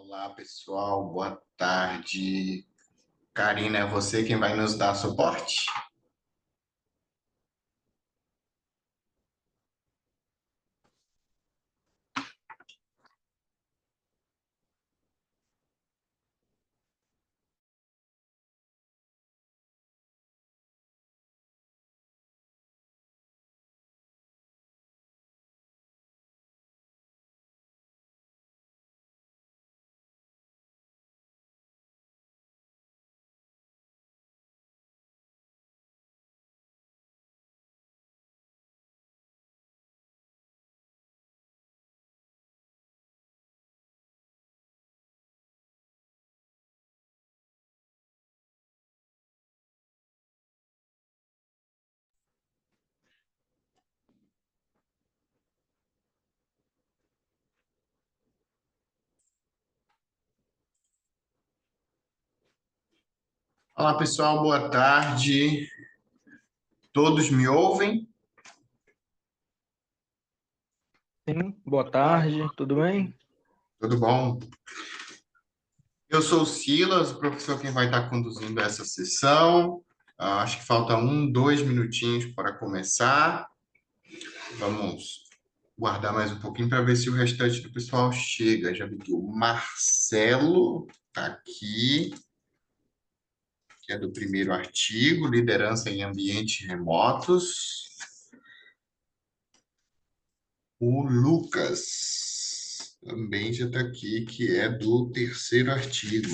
Olá, pessoal, boa tarde. Karina, é você quem vai nos dar suporte? Olá, pessoal, boa tarde. Todos me ouvem? Sim, boa tarde, tudo bem? Tudo bom? Eu sou o Silas, o professor quem vai estar conduzindo essa sessão. Acho que falta 2 minutinhos para começar. Vamos guardar mais um pouquinho para ver se o restante do pessoal chega. Já vi que o Marcelo está aqui, que é do primeiro artigo, Liderança em Ambientes Remotos. O Lucas também já está aqui, que é do terceiro artigo.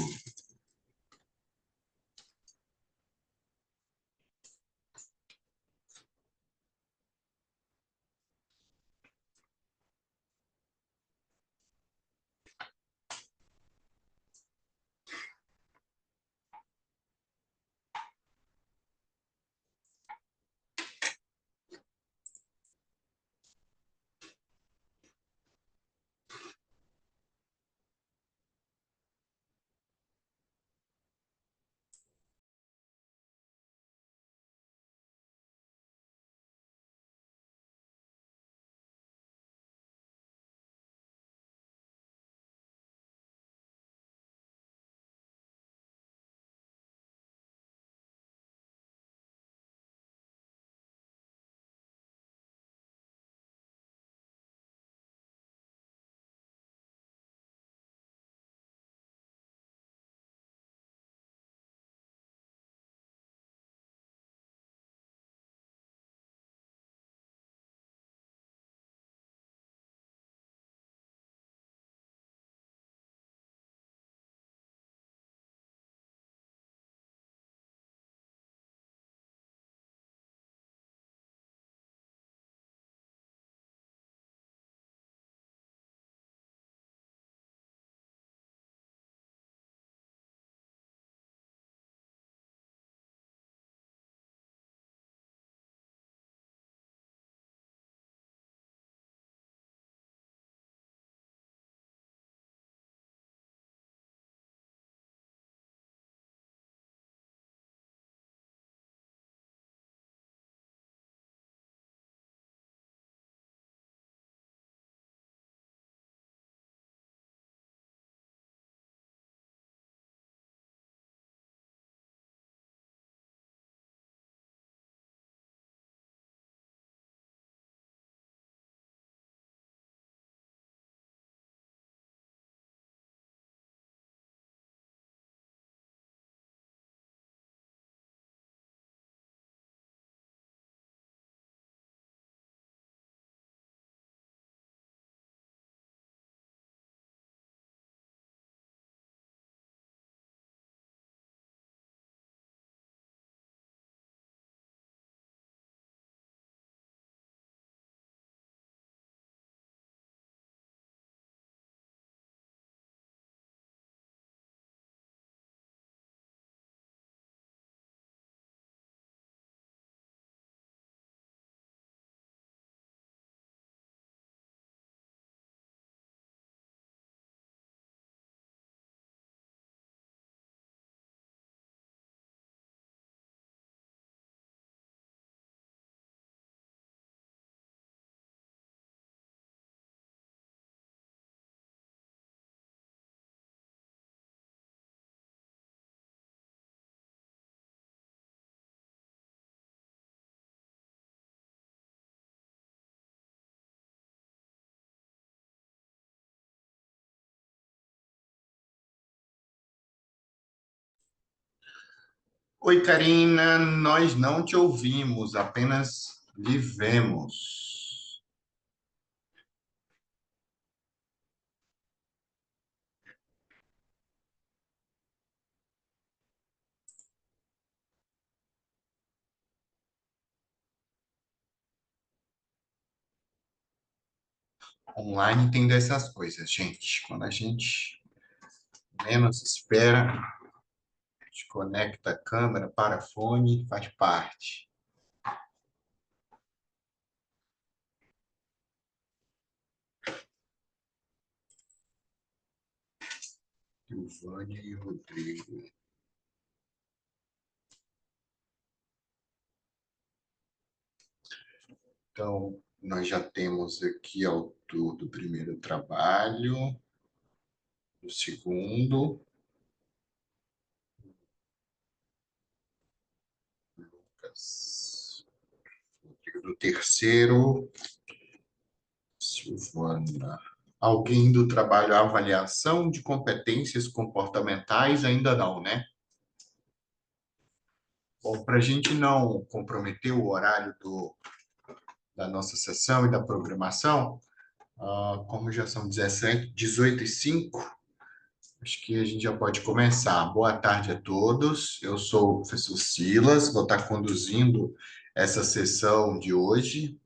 Oi, Karina, nós não te ouvimos, apenas lhe vemos. Online tem dessas coisas, gente. Quando a gente menos espera, desconecta a câmera, para fone, faz parte. Silvânia e Rodrigo. Então, nós já temos aqui autor do primeiro trabalho, do segundo, do terceiro, Silvana. Alguém do trabalho avaliação de competências comportamentais? Ainda não, né? Bom, para a gente não comprometer o horário da nossa sessão e da programação, como já são 17, 18 e 5, acho que a gente já pode começar. Boa tarde a todos. Eu sou o professor Silas, vou estar conduzindo essa sessão de hoje.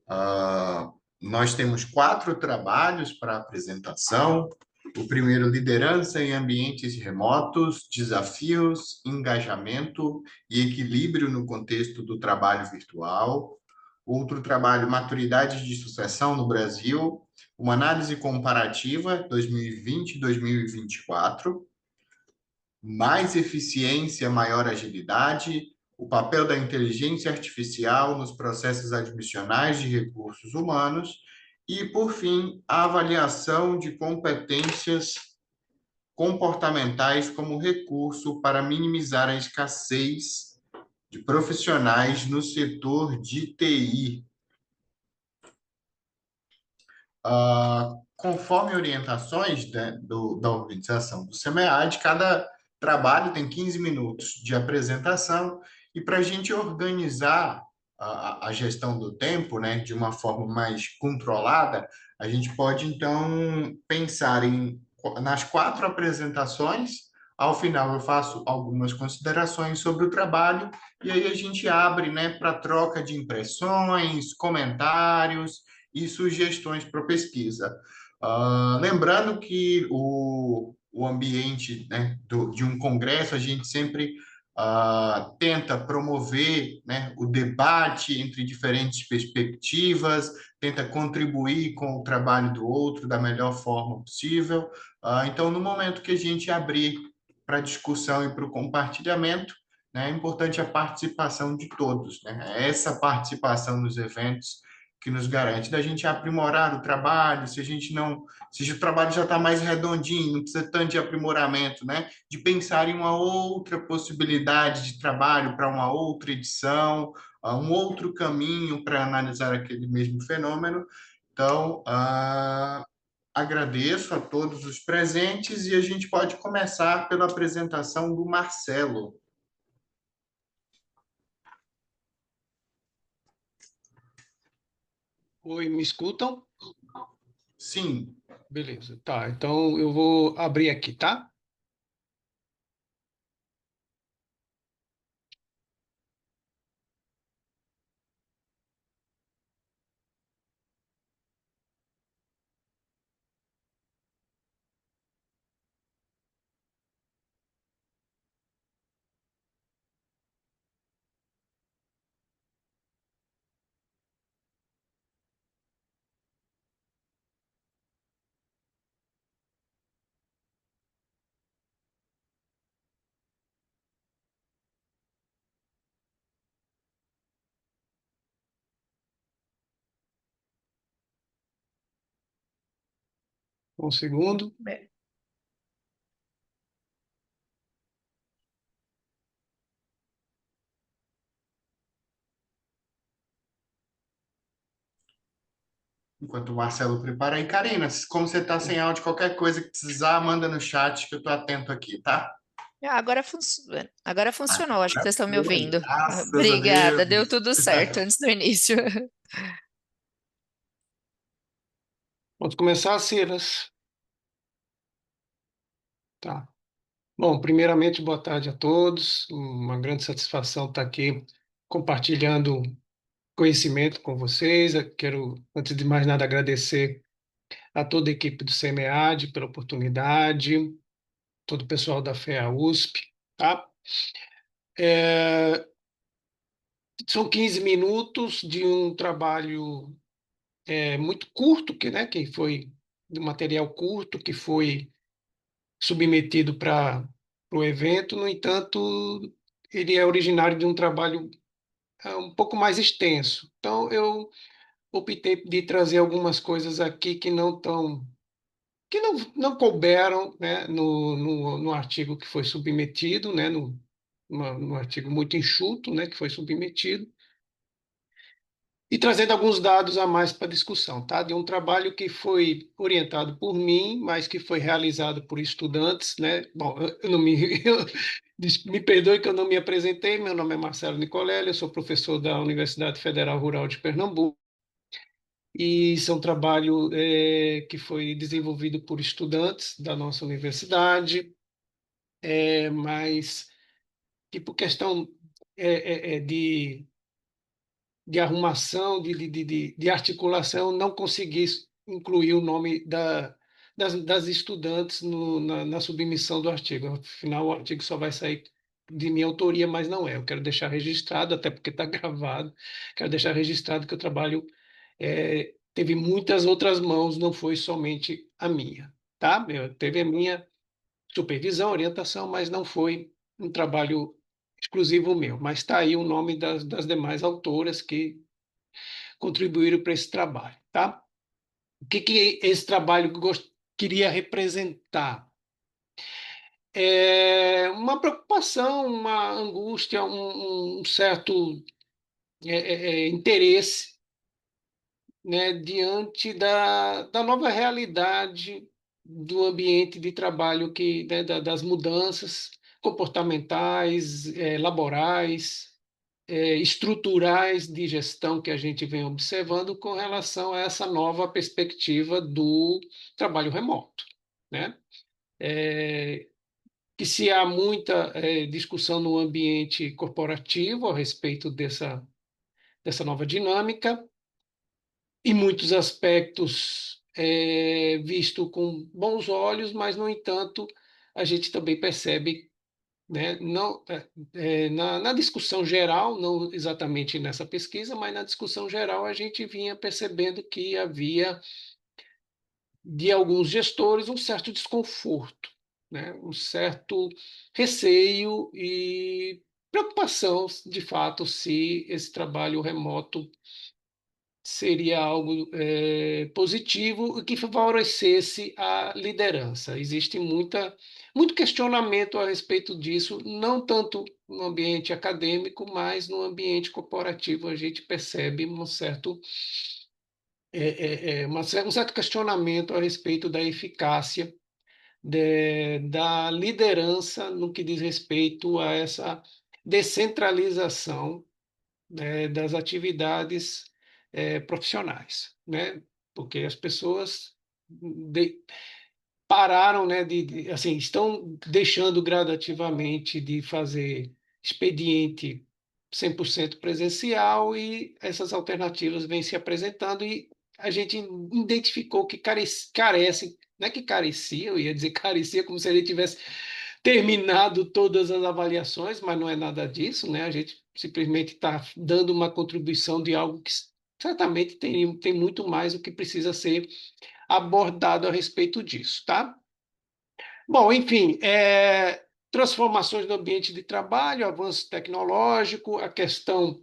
Ah, nós temos 4 trabalhos para apresentação. O primeiro, liderança em ambientes remotos, desafios, engajamento e equilíbrio no contexto do trabalho virtual. Outro trabalho, maturidade de sucessão no Brasil, uma análise comparativa 2020-2024. Mais eficiência, maior agilidade, o papel da inteligência artificial nos processos admissionais de recursos humanos e, por fim, a avaliação de competências comportamentais como recurso para minimizar a escassez de profissionais no setor de TI. Conforme orientações, né, da organização do SEMEAD, cada trabalho tem 15 minutos de apresentação, e para a gente organizar a gestão do tempo, né, de uma forma mais controlada, a gente pode, então, pensar nas 4 apresentações. Ao final, eu faço algumas considerações sobre o trabalho, e aí a gente abre, né, para troca de impressões, comentários e sugestões para pesquisa. Lembrando que o ambiente, né, de um congresso, a gente sempre tenta promover, né, o debate entre diferentes perspectivas, tenta contribuir com o trabalho do outro da melhor forma possível. Então, no momento que a gente abrir para discussão e para o compartilhamento, né, é importante a participação de todos, né? Essa participação nos eventos que nos garante da gente aprimorar o trabalho, se a gente não, se o trabalho já está mais redondinho, não precisa tanto de aprimoramento, né? De pensar em uma outra possibilidade de trabalho para uma outra edição, um outro caminho para analisar aquele mesmo fenômeno. Então, agradeço a todos os presentes e a gente pode começar pela apresentação do Marcelo. Oi, me escutam? Sim. Beleza, tá. Então eu vou abrir aqui, tá? Um segundo. Enquanto o Marcelo prepara aí, Karina, como você está sem áudio, qualquer coisa que precisar, manda no chat que eu estou atento aqui, tá? Agora funcionou, acho que vocês estão me ouvindo. Graças a Obrigada, deu Deus. tudo certo antes do início. Vamos começar, Silas? Tá. Bom, primeiramente, boa tarde a todos. Uma grande satisfação estar aqui compartilhando conhecimento com vocês. Eu quero, antes de mais nada, agradecer a toda a equipe do CEMEAD pela oportunidade, todo o pessoal da FEA USP, tá? É, São 15 minutos de um trabalho muito curto, que foi de material curto, que foi submetido para o evento. No entanto, ele é originário de um trabalho um pouco mais extenso. Então, eu optei de trazer algumas coisas aqui que não couberam, né, no artigo que foi submetido, né, no artigo muito enxuto, né, que foi submetido, e trazendo alguns dados a mais para discussão, tá? De um trabalho que foi orientado por mim, mas que foi realizado por estudantes, né? Bom, eu não me, me perdoe que eu não me apresentei, meu nome é Marcelo Nicolelli, eu sou professor da Universidade Federal Rural de Pernambuco, e isso é um trabalho que foi desenvolvido por estudantes da nossa universidade, mas que por questão de arrumação, de articulação, não consegui incluir o nome das estudantes na submissão do artigo. Afinal, o artigo só vai sair de minha autoria, mas não é. Eu quero deixar registrado, até porque está gravado, quero deixar registrado que o trabalho teve muitas outras mãos, não foi somente a minha. Tá? Teve a minha supervisão, orientação, mas não foi um trabalho exclusivo meu. Mas está aí o nome das demais autoras que contribuíram para esse trabalho, tá? O que esse trabalho queria representar? Uma preocupação, uma angústia, um certo interesse, né, diante da nova realidade do ambiente de trabalho, né, das mudanças comportamentais, laborais, estruturais de gestão que a gente vem observando com relação a essa nova perspectiva do trabalho remoto, né? Que se há muita discussão no ambiente corporativo a respeito dessa nova dinâmica, em muitos aspectos visto com bons olhos, mas, no entanto, a gente também percebe, né, não, na discussão geral, não exatamente nessa pesquisa, mas na discussão geral, a gente vinha percebendo que havia, de alguns gestores, um certo desconforto, né, um certo receio e preocupação, de fato, se esse trabalho remoto seria algo positivo e que favorecesse a liderança. Existe muito questionamento a respeito disso, não tanto no ambiente acadêmico, mas no ambiente corporativo a gente percebe um certo questionamento a respeito da eficácia da liderança no que diz respeito a essa descentralização, das atividades profissionais, né? Porque as pessoas pararam, né, assim, estão deixando gradativamente de fazer expediente 100% presencial, e essas alternativas vêm se apresentando, e a gente identificou que carece, não é que carecia, eu ia dizer carecia como se a gente tivesse terminado todas as avaliações, mas não é nada disso, né? A gente simplesmente está dando uma contribuição de algo que certamente tem muito mais o que precisa ser abordado a respeito disso, tá? Bom, enfim, transformações no ambiente de trabalho, avanço tecnológico, a questão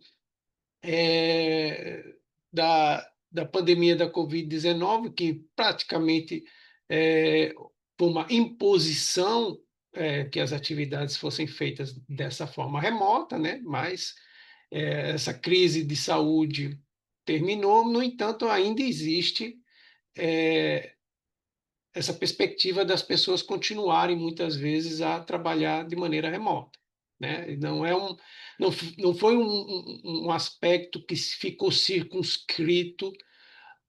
da pandemia da Covid-19, que praticamente foi uma imposição que as atividades fossem feitas dessa forma remota, né? Mas essa crise de saúde terminou, no entanto, ainda existe essa perspectiva das pessoas continuarem, muitas vezes, a trabalhar de maneira remota, né? Não foi um aspecto que ficou circunscrito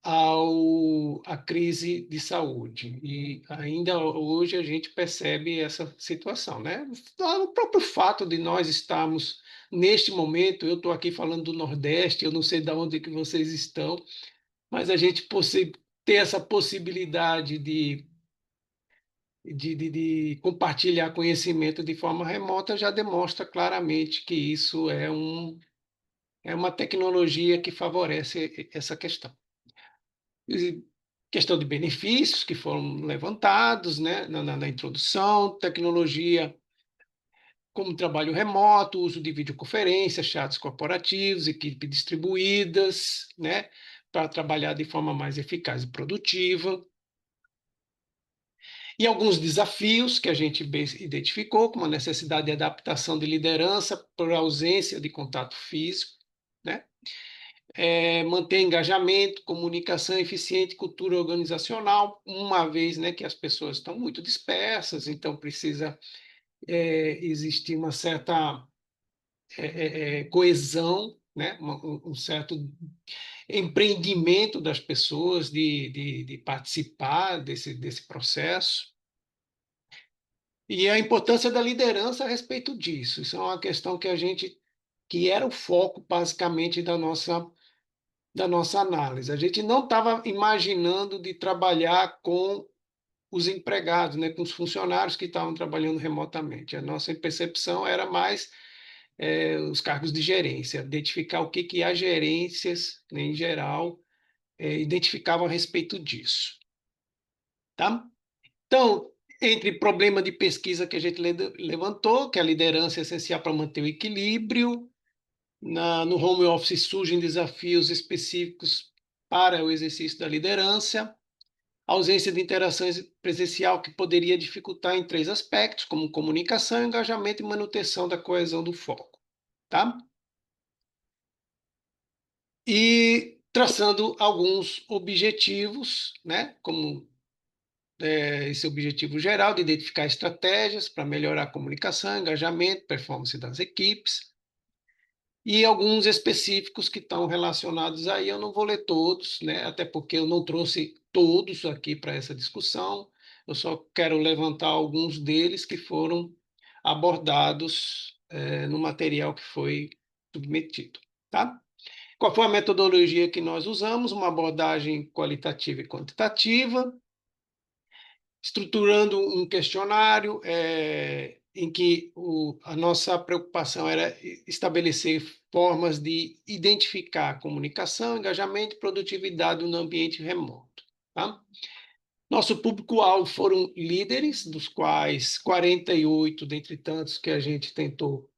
à crise de saúde. E ainda hoje a gente percebe essa situação, né? O próprio fato de nós estarmos, neste momento, eu estou aqui falando do Nordeste, eu não sei de onde que vocês estão, mas a gente ter essa possibilidade de compartilhar conhecimento de forma remota já demonstra claramente que isso é uma tecnologia que favorece essa questão. E questão de benefícios que foram levantados, né, na introdução, tecnologia como trabalho remoto, uso de videoconferência, chats corporativos, equipes distribuídas, né, para trabalhar de forma mais eficaz e produtiva. E alguns desafios que a gente identificou, como a necessidade de adaptação de liderança por ausência de contato físico, né? Manter engajamento, comunicação eficiente, cultura organizacional, uma vez, né, que as pessoas estão muito dispersas, então precisa existir uma certa coesão, né, um certo empreendimento das pessoas de participar desse processo. E a importância da liderança a respeito disso. Isso é uma questão que era o foco, basicamente, da nossa análise. A gente não estava imaginando de trabalhar com os empregados, né, com os funcionários que estavam trabalhando remotamente. A nossa percepção era mais os cargos de gerência, identificar o que as gerências, né, em geral, identificavam a respeito disso. Tá? Então, entre problema de pesquisa que a gente levantou, que a liderança é essencial para manter o equilíbrio, no home office surgem desafios específicos para o exercício da liderança, ausência de interações presencial que poderia dificultar em 3 aspectos, como comunicação, engajamento e manutenção da coesão do foco. Tá? E traçando alguns objetivos, né, como esse objetivo geral de identificar estratégias para melhorar a comunicação, engajamento, performance das equipes, e alguns específicos que estão relacionados aí. Eu não vou ler todos, né? Até porque eu não trouxe todos aqui para essa discussão, eu só quero levantar alguns deles que foram abordados no material que foi submetido. Tá? Qual foi a metodologia que nós usamos? Uma abordagem qualitativa e quantitativa, estruturando um questionário em que a nossa preocupação era estabelecer formas de identificar comunicação, engajamento e produtividade no ambiente remoto. Tá? Nosso público-alvo foram líderes, dos quais 48, dentre tantos que a gente tentou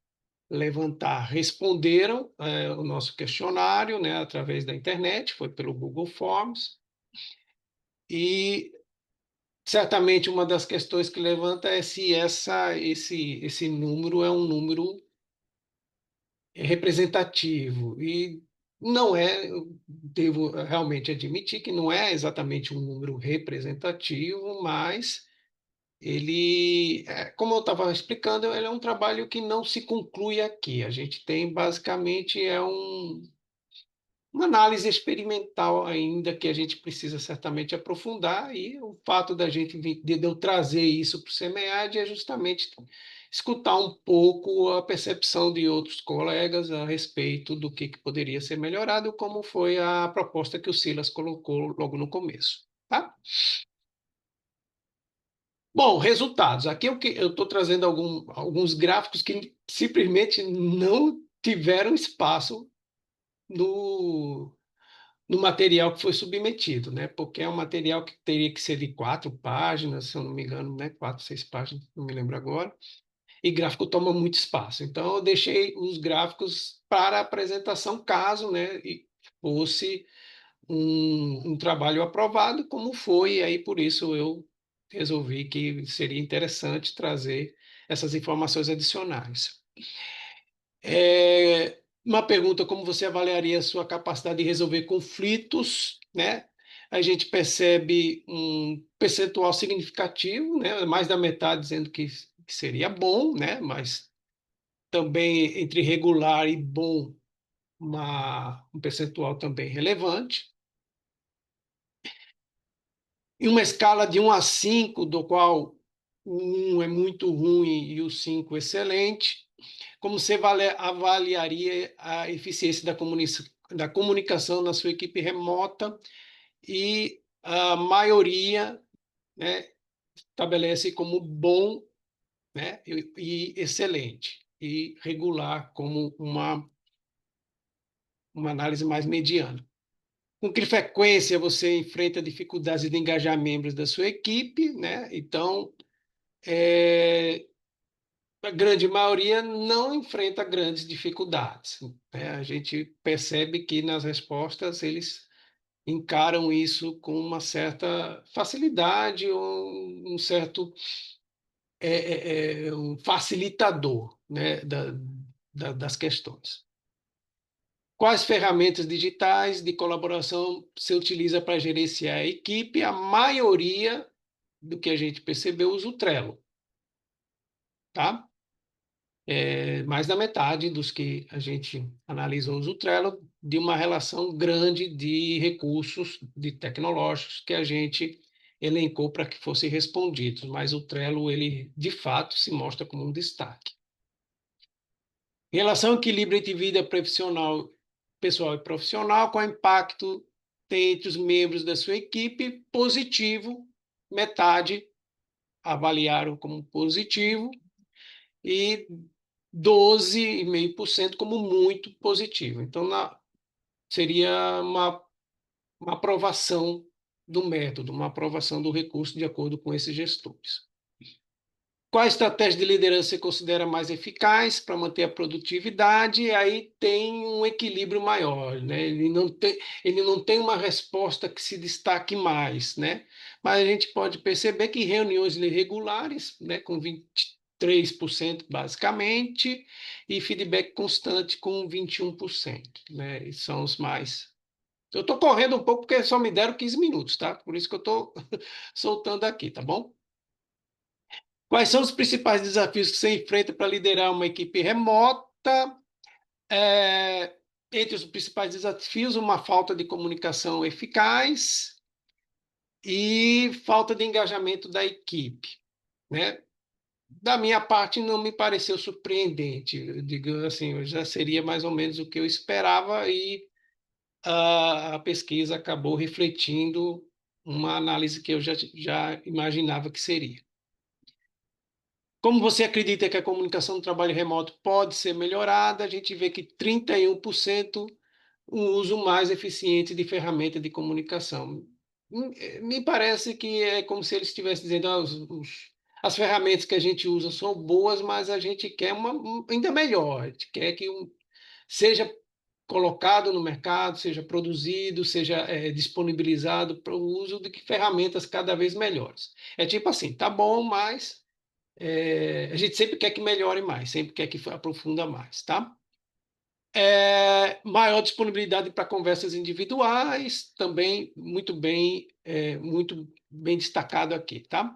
levantar, responderam o nosso questionário, né, através da internet, foi pelo Google Forms, e certamente uma das questões que levanta é se esse número é um número representativo. E não é, eu devo realmente admitir que não é exatamente um número representativo, mas ele, como eu estava explicando, ele é um trabalho que não se conclui aqui. A gente tem basicamente uma análise experimental ainda que a gente precisa certamente aprofundar, e o fato de eu trazer isso para o SEMEAD é justamente escutar um pouco a percepção de outros colegas a respeito do que poderia ser melhorado, como foi a proposta que o Silas colocou logo no começo. Tá? Bom, resultados. Aqui eu estou trazendo alguns gráficos que simplesmente não tiveram espaço no material que foi submetido, né? Porque é um material que teria que ser de 4 páginas, se eu não me engano, né? 4, 6 páginas, não me lembro agora. E gráfico toma muito espaço. Então, eu deixei os gráficos para apresentação, caso, né, fosse um trabalho aprovado, como foi, e aí por isso eu resolvi que seria interessante trazer essas informações adicionais. Uma pergunta: como você avaliaria a sua capacidade de resolver conflitos, né, a gente percebe um percentual significativo, né? Mais da metade dizendo que seria bom, né? Mas também entre regular e bom, um percentual também relevante. Em uma escala de 1 a 5, do qual o 1 é muito ruim e o 5 excelente, como você avaliaria a eficiência da comunicação na sua equipe remota? E a maioria, né, estabelece como bom, né, e excelente, e regular como uma análise mais mediana. Com que frequência você enfrenta dificuldades de engajar membros da sua equipe, né? Então, a grande maioria não enfrenta grandes dificuldades, né? A gente percebe que nas respostas eles encaram isso com uma certa facilidade, um certo um facilitador, né, das questões. Quais ferramentas digitais de colaboração você utiliza para gerenciar a equipe? A maioria do que a gente percebeu usa o Trello, tá? Mais da metade dos que a gente analisou usa o Trello, de uma relação grande de recursos de tecnológicos que a gente elencou para que fossem respondidos, mas o Trello, ele de fato se mostra como um destaque. Em relação ao equilíbrio entre vida profissional, pessoal e profissional, qual impacto tem entre os membros da sua equipe? Positivo, metade avaliaram como positivo e 12,5% como muito positivo. Então, seria uma aprovação do método, uma aprovação do recurso de acordo com esses gestores. Qual estratégia de liderança você considera mais eficaz para manter a produtividade? E aí tem um equilíbrio maior, né? Ele não tem uma resposta que se destaque mais, né? Mas a gente pode perceber que reuniões regulares, né, com 23% basicamente, e feedback constante com 21%, né? E são os mais. Eu estou correndo um pouco porque só me deram 15 minutos, tá? Por isso que eu estou soltando aqui, tá bom? Quais são os principais desafios que você enfrenta para liderar uma equipe remota? Entre os principais desafios, uma falta de comunicação eficaz e falta de engajamento da equipe, né? Da minha parte, não me pareceu surpreendente. Eu digo assim, já seria mais ou menos o que eu esperava e a pesquisa acabou refletindo uma análise que eu já imaginava que seria. Como você acredita que a comunicação do trabalho remoto pode ser melhorada? A gente vê que 31% o uso mais eficiente de ferramenta de comunicação. Me parece que é como se eles estivessem dizendo: as ferramentas que a gente usa são boas, mas a gente quer ainda melhor. A gente quer que seja colocado no mercado, seja produzido, seja disponibilizado para o uso de ferramentas cada vez melhores. É tipo assim, tá bom, mas a gente sempre quer que melhore mais, sempre quer que aprofunda mais, tá? Maior disponibilidade para conversas individuais, também muito bem destacado aqui, tá?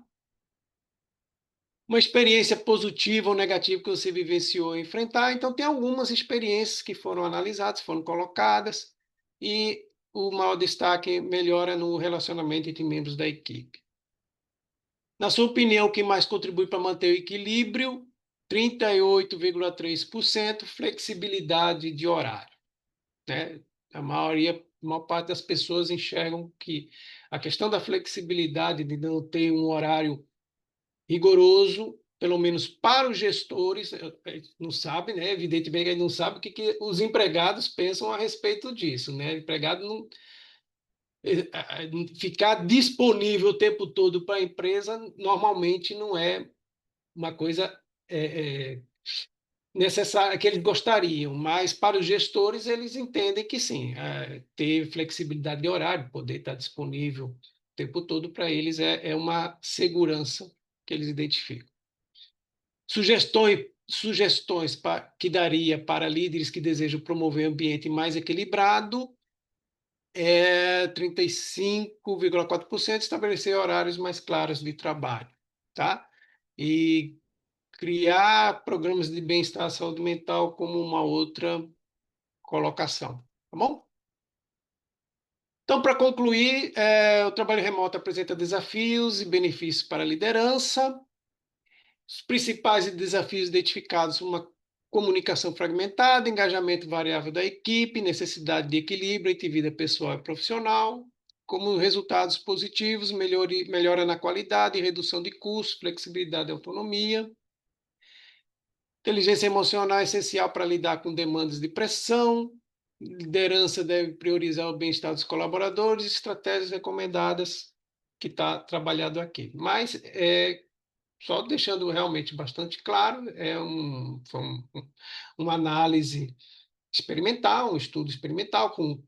Uma experiência positiva ou negativa que você vivenciou e enfrentar. Então, tem algumas experiências que foram analisadas, foram colocadas, e o maior destaque melhora no relacionamento entre membros da equipe. Na sua opinião, o que mais contribui para manter o equilíbrio? 38,3% flexibilidade de horário, né? A maior parte das pessoas enxergam que a questão da flexibilidade, de não ter um horário rigoroso, pelo menos para os gestores, não sabe, né? Evidentemente, ele não sabe o que os empregados pensam a respeito disso, né? O empregado não ficar disponível o tempo todo para a empresa normalmente não é uma coisa necessária que eles gostariam, mas para os gestores eles entendem que sim, ter flexibilidade de horário, poder estar disponível o tempo todo para eles é uma segurança que eles identificam. Sugestões que daria para líderes que desejam promover um ambiente mais equilibrado. 35,4% estabelecer horários mais claros de trabalho, tá? E criar programas de bem-estar e saúde mental como uma outra colocação, tá bom? Então, para concluir, o trabalho remoto apresenta desafios e benefícios para a liderança. Os principais desafios identificados: uma comunicação fragmentada, engajamento variável da equipe, necessidade de equilíbrio entre vida pessoal e profissional. Como resultados positivos: melhora na qualidade, redução de custos, flexibilidade e autonomia. Inteligência emocional é essencial para lidar com demandas de pressão. Liderança deve priorizar o bem-estar dos colaboradores, estratégias recomendadas que está trabalhado aqui. Mas, só deixando realmente bastante claro, foi uma análise experimental, um estudo experimental com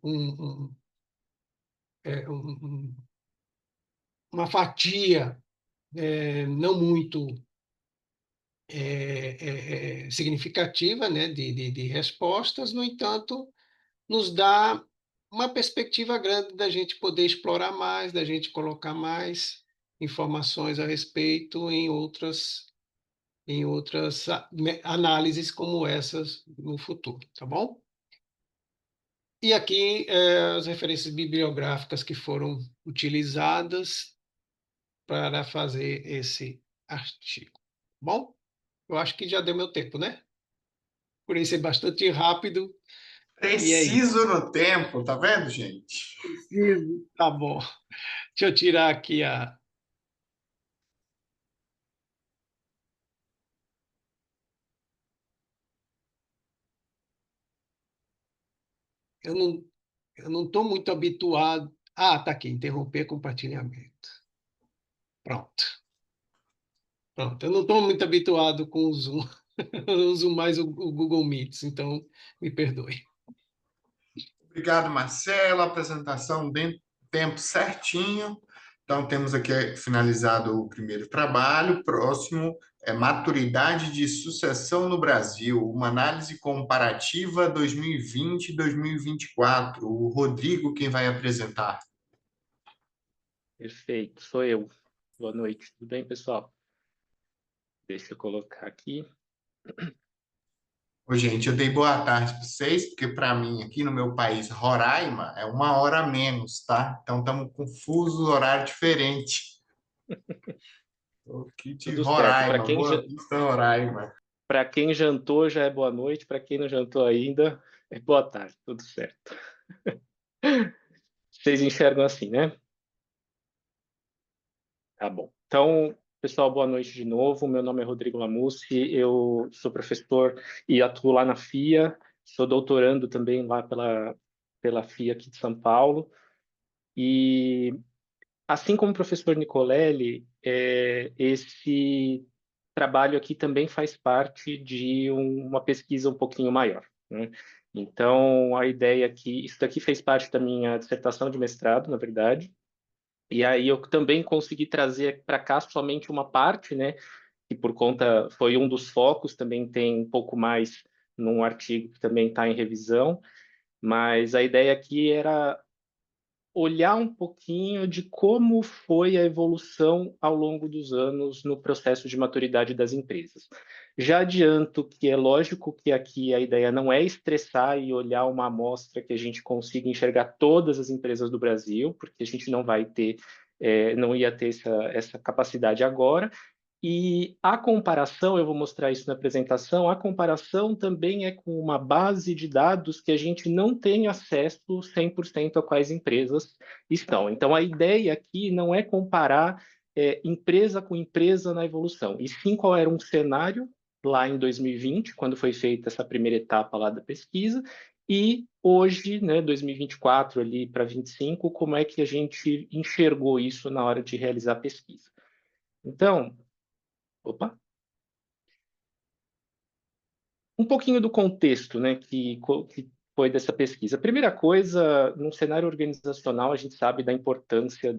uma fatia não muito significativa, né, de respostas. No entanto, nos dá uma perspectiva grande da gente poder explorar mais, da gente colocar mais informações a respeito em outras análises como essas no futuro, tá bom? E aqui as referências bibliográficas que foram utilizadas para fazer esse artigo, tá bom? Eu acho que já deu meu tempo, né? Por isso é bastante rápido. E é isso. Preciso no tempo, tá vendo, gente? Preciso. Tá bom. Deixa eu tirar aqui a. Eu não estou muito habituado. Ah, tá aqui, interromper compartilhamento. Pronto. Pronto. Eu não estou muito habituado com o Zoom. Eu uso mais o Google Meets, então me perdoe. Obrigado, Marcelo. Apresentação dentro do tempo certinho. Então, temos aqui finalizado o primeiro trabalho. Próximo é Maturidade de Sucessão no Brasil, uma análise comparativa 2020-2024. O Rodrigo, quem vai apresentar. Perfeito, sou eu. Boa noite, tudo bem, pessoal? Deixa eu colocar aqui. Ô, gente, eu dei boa tarde para vocês, porque para mim, aqui no meu país, Roraima, é uma hora a menos, tá? Então, estamos com fuso horário diferente. Tô aqui de Tudo certo. Roraima, Boa Vista, Roraima. Para quem jantou já é boa noite, para quem não jantou ainda é boa tarde, tudo certo. Vocês enxergam assim, né? Tá bom. Então, pessoal, boa noite de novo. Meu nome é Rodrigo Lamussi, eu sou professor e atuo lá na FIA, sou doutorando também lá pela FIA aqui de São Paulo. E assim como o professor Nicolelli, esse trabalho aqui também faz parte de uma pesquisa um pouquinho maior, né? Então, a ideia aqui, isso daqui fez parte da minha dissertação de mestrado, na verdade, e aí eu também consegui trazer para cá somente uma parte, né, que por conta foi um dos focos, também tem um pouco mais num artigo que também está em revisão, mas a ideia aqui era olhar um pouquinho de como foi a evolução ao longo dos anos no processo de maturidade das empresas. Já adianto que é lógico que aqui a ideia não é estressar e olhar uma amostra que a gente consiga enxergar todas as empresas do Brasil, porque a gente não vai ter, não ia ter essa capacidade agora, e a comparação, eu vou mostrar isso na apresentação, a comparação também é com uma base de dados que a gente não tem acesso 100% a quais empresas estão. Então, a ideia aqui não é comparar empresa com empresa na evolução, e sim qual era um cenário lá em 2020, quando foi feita essa primeira etapa lá da pesquisa, e hoje, né, 2024 ali para 25, como é que a gente enxergou isso na hora de realizar a pesquisa. Então, opa. Um pouquinho do contexto, né, que foi dessa pesquisa. A primeira coisa, num cenário organizacional, a gente sabe da importância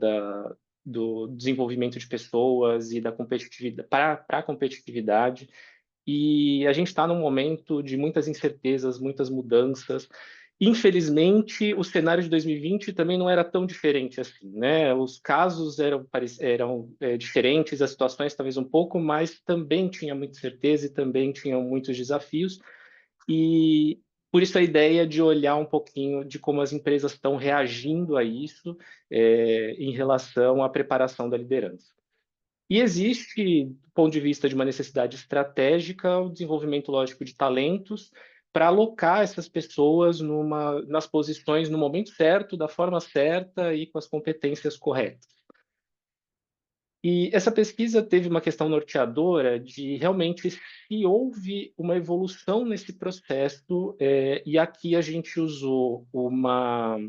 do desenvolvimento de pessoas e da competitividade para a competitividade. E a gente está num momento de muitas incertezas, muitas mudanças, Infelizmente, o cenário de 2020 também não era tão diferente assim, né? Os casos eram diferentes, as situações talvez um pouco, mas também tinha muita certeza e também tinham muitos desafios. E por isso a ideia de olhar um pouquinho de como as empresas estão reagindo a isso, em relação à preparação da liderança. E existe, do ponto de vista de uma necessidade estratégica, o desenvolvimento, lógico, de talentos para alocar essas pessoas nas posições no momento certo, da forma certa e com as competências corretas. E essa pesquisa teve uma questão norteadora de realmente se houve uma evolução nesse processo, e aqui a gente usou uma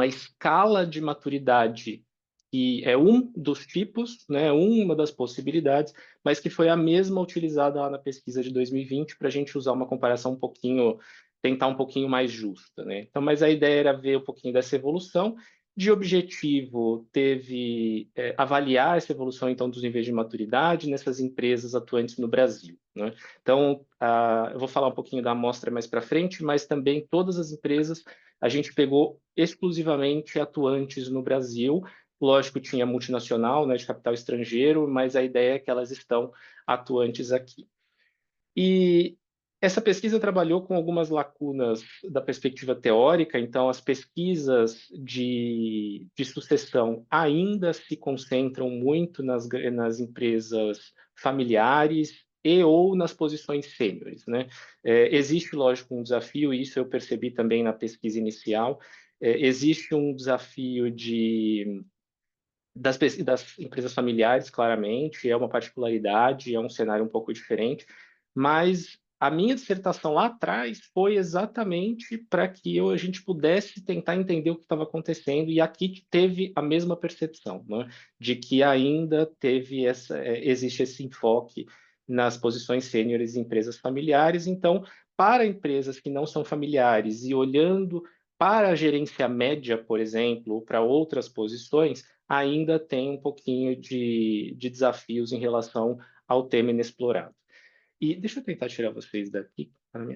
escala de maturidade que é um dos tipos, né, uma das possibilidades, mas que foi a mesma utilizada lá na pesquisa de 2020 para a gente usar uma comparação um pouquinho, tentar um pouquinho mais justa, né? Então, mas a ideia era ver um pouquinho dessa evolução. De objetivo, teve avaliar essa evolução então dos níveis de maturidade nessas empresas atuantes no Brasil, né? Então, eu vou falar um pouquinho da amostra mais para frente, mas também todas as empresas a gente pegou exclusivamente atuantes no Brasil. Lógico, tinha multinacional, né, de capital estrangeiro, mas a ideia é que elas estão atuantes aqui. E essa pesquisa trabalhou com algumas lacunas da perspectiva teórica, então as pesquisas de sucessão ainda se concentram muito nas empresas familiares e ou nas posições sêniores, né? Existe, lógico, um desafio, e isso eu percebi também na pesquisa inicial, existe um desafio das empresas familiares, claramente, é uma particularidade, é um cenário um pouco diferente, mas a minha dissertação lá atrás foi exatamente para que a gente pudesse tentar entender o que estava acontecendo, e aqui teve a mesma percepção, né, de que ainda existe esse enfoque nas posições sêniores em empresas familiares. Então, para empresas que não são familiares e olhando para a gerência média, por exemplo, ou para outras posições, ainda tem um pouquinho de desafios em relação ao tema inexplorado. E deixa eu tentar tirar vocês daqui,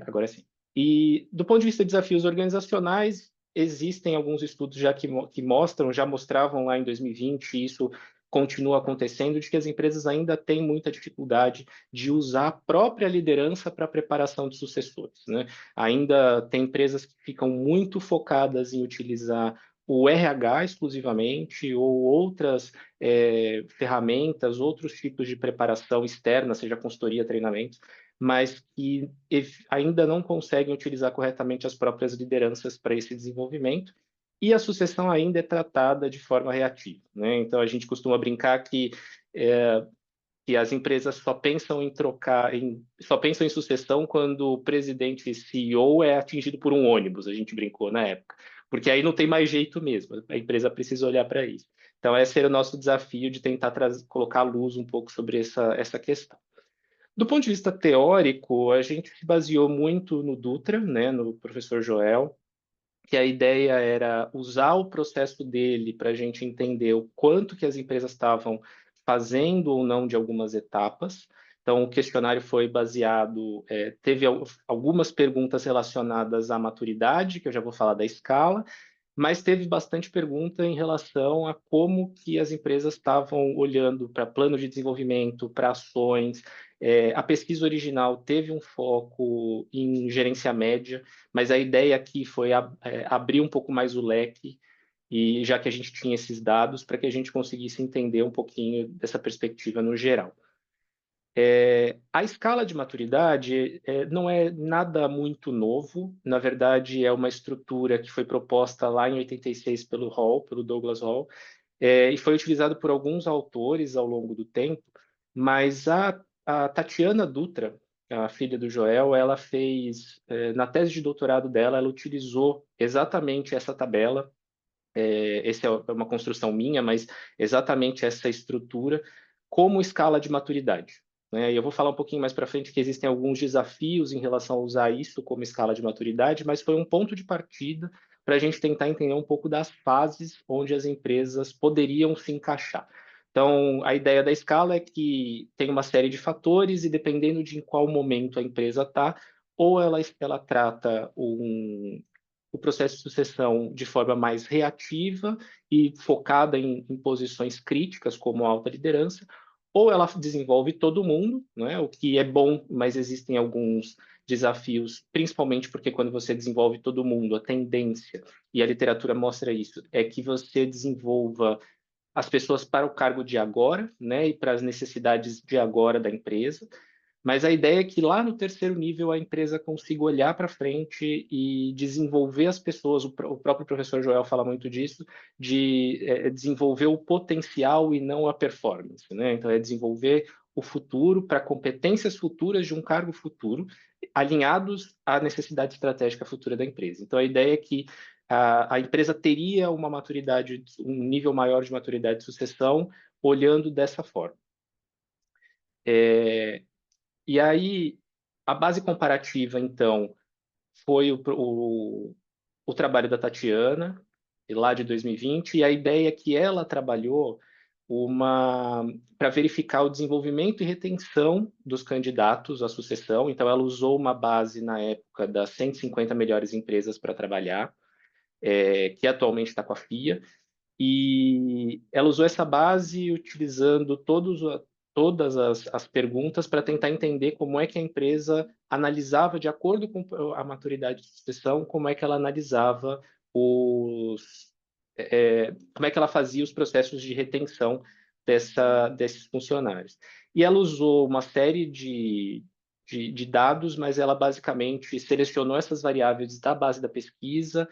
agora sim. E do ponto de vista de desafios organizacionais, existem alguns estudos já que mostram, já mostravam lá em 2020, e isso continua acontecendo, de que as empresas ainda têm muita dificuldade de usar a própria liderança para a preparação de sucessores, né? Ainda tem empresas que ficam muito focadas em utilizar o RH exclusivamente ou outras ferramentas, outros tipos de preparação externa, seja consultoria, treinamentos, mas que ainda não conseguem utilizar corretamente as próprias lideranças para esse desenvolvimento. E a sucessão ainda é tratada de forma reativa, né? Então a gente costuma brincar que as empresas só pensam só pensam em sucessão quando o presidente CEO é atingido por um ônibus, a gente brincou na época, porque aí não tem mais jeito mesmo, a empresa precisa olhar para isso. Então esse era o nosso desafio de tentar colocar luz um pouco sobre essa questão. Do ponto de vista teórico, a gente se baseou muito no Dutra, né, no professor Joel, que a ideia era usar o processo dele para a gente entender o quanto que as empresas estavam fazendo ou não de algumas etapas. Então, o questionário foi baseado, teve algumas perguntas relacionadas à maturidade, que eu já vou falar da escala, mas teve bastante pergunta em relação a como que as empresas estavam olhando para plano de desenvolvimento, para ações. A pesquisa original teve um foco em gerência média, mas a ideia aqui foi abrir um pouco mais o leque, e já que a gente tinha esses dados, para que a gente conseguisse entender um pouquinho dessa perspectiva no geral. A escala de maturidade não é nada muito novo, na verdade é uma estrutura que foi proposta lá em 86 pelo Douglas Hall, e foi utilizado por alguns autores ao longo do tempo, mas a Tatiana Dutra, a filha do Joel, ela fez, na tese de doutorado dela, ela utilizou exatamente essa tabela, essa é uma construção minha, mas exatamente essa estrutura como escala de maturidade, né? E eu vou falar um pouquinho mais para frente que existem alguns desafios em relação a usar isso como escala de maturidade, mas foi um ponto de partida para a gente tentar entender um pouco das fases onde as empresas poderiam se encaixar. Então, a ideia da escala é que tem uma série de fatores e dependendo de em qual momento a empresa está, ou ela trata o processo de sucessão de forma mais reativa e focada em posições críticas, como a alta liderança, ou ela desenvolve todo mundo, né? O que é bom, mas existem alguns desafios, principalmente porque quando você desenvolve todo mundo, a tendência, e a literatura mostra isso, é que você desenvolva as pessoas para o cargo de agora, né, e para as necessidades de agora da empresa. Mas a ideia é que lá no terceiro nível a empresa consiga olhar para frente e desenvolver as pessoas. O próprio professor Joel fala muito disso, de desenvolver o potencial e não a performance, né? Então é desenvolver o futuro para competências futuras de um cargo futuro, alinhados à necessidade estratégica futura da empresa. Então a ideia é que a empresa teria uma maturidade, um nível maior de maturidade de sucessão, olhando dessa forma. E aí, a base comparativa, então, foi o trabalho da Tatiana, lá de 2020, e a ideia é que ela trabalhou para verificar o desenvolvimento e retenção dos candidatos à sucessão. Então, ela usou uma base na época das 150 melhores empresas para trabalhar, que atualmente está com a FIA, e ela usou essa base utilizando todas as perguntas para tentar entender como é que a empresa analisava, de acordo com a maturidade de sucessão, como é que ela analisava como é que ela fazia os processos de retenção desses funcionários. E ela usou uma série de dados, mas ela basicamente selecionou essas variáveis da base da pesquisa,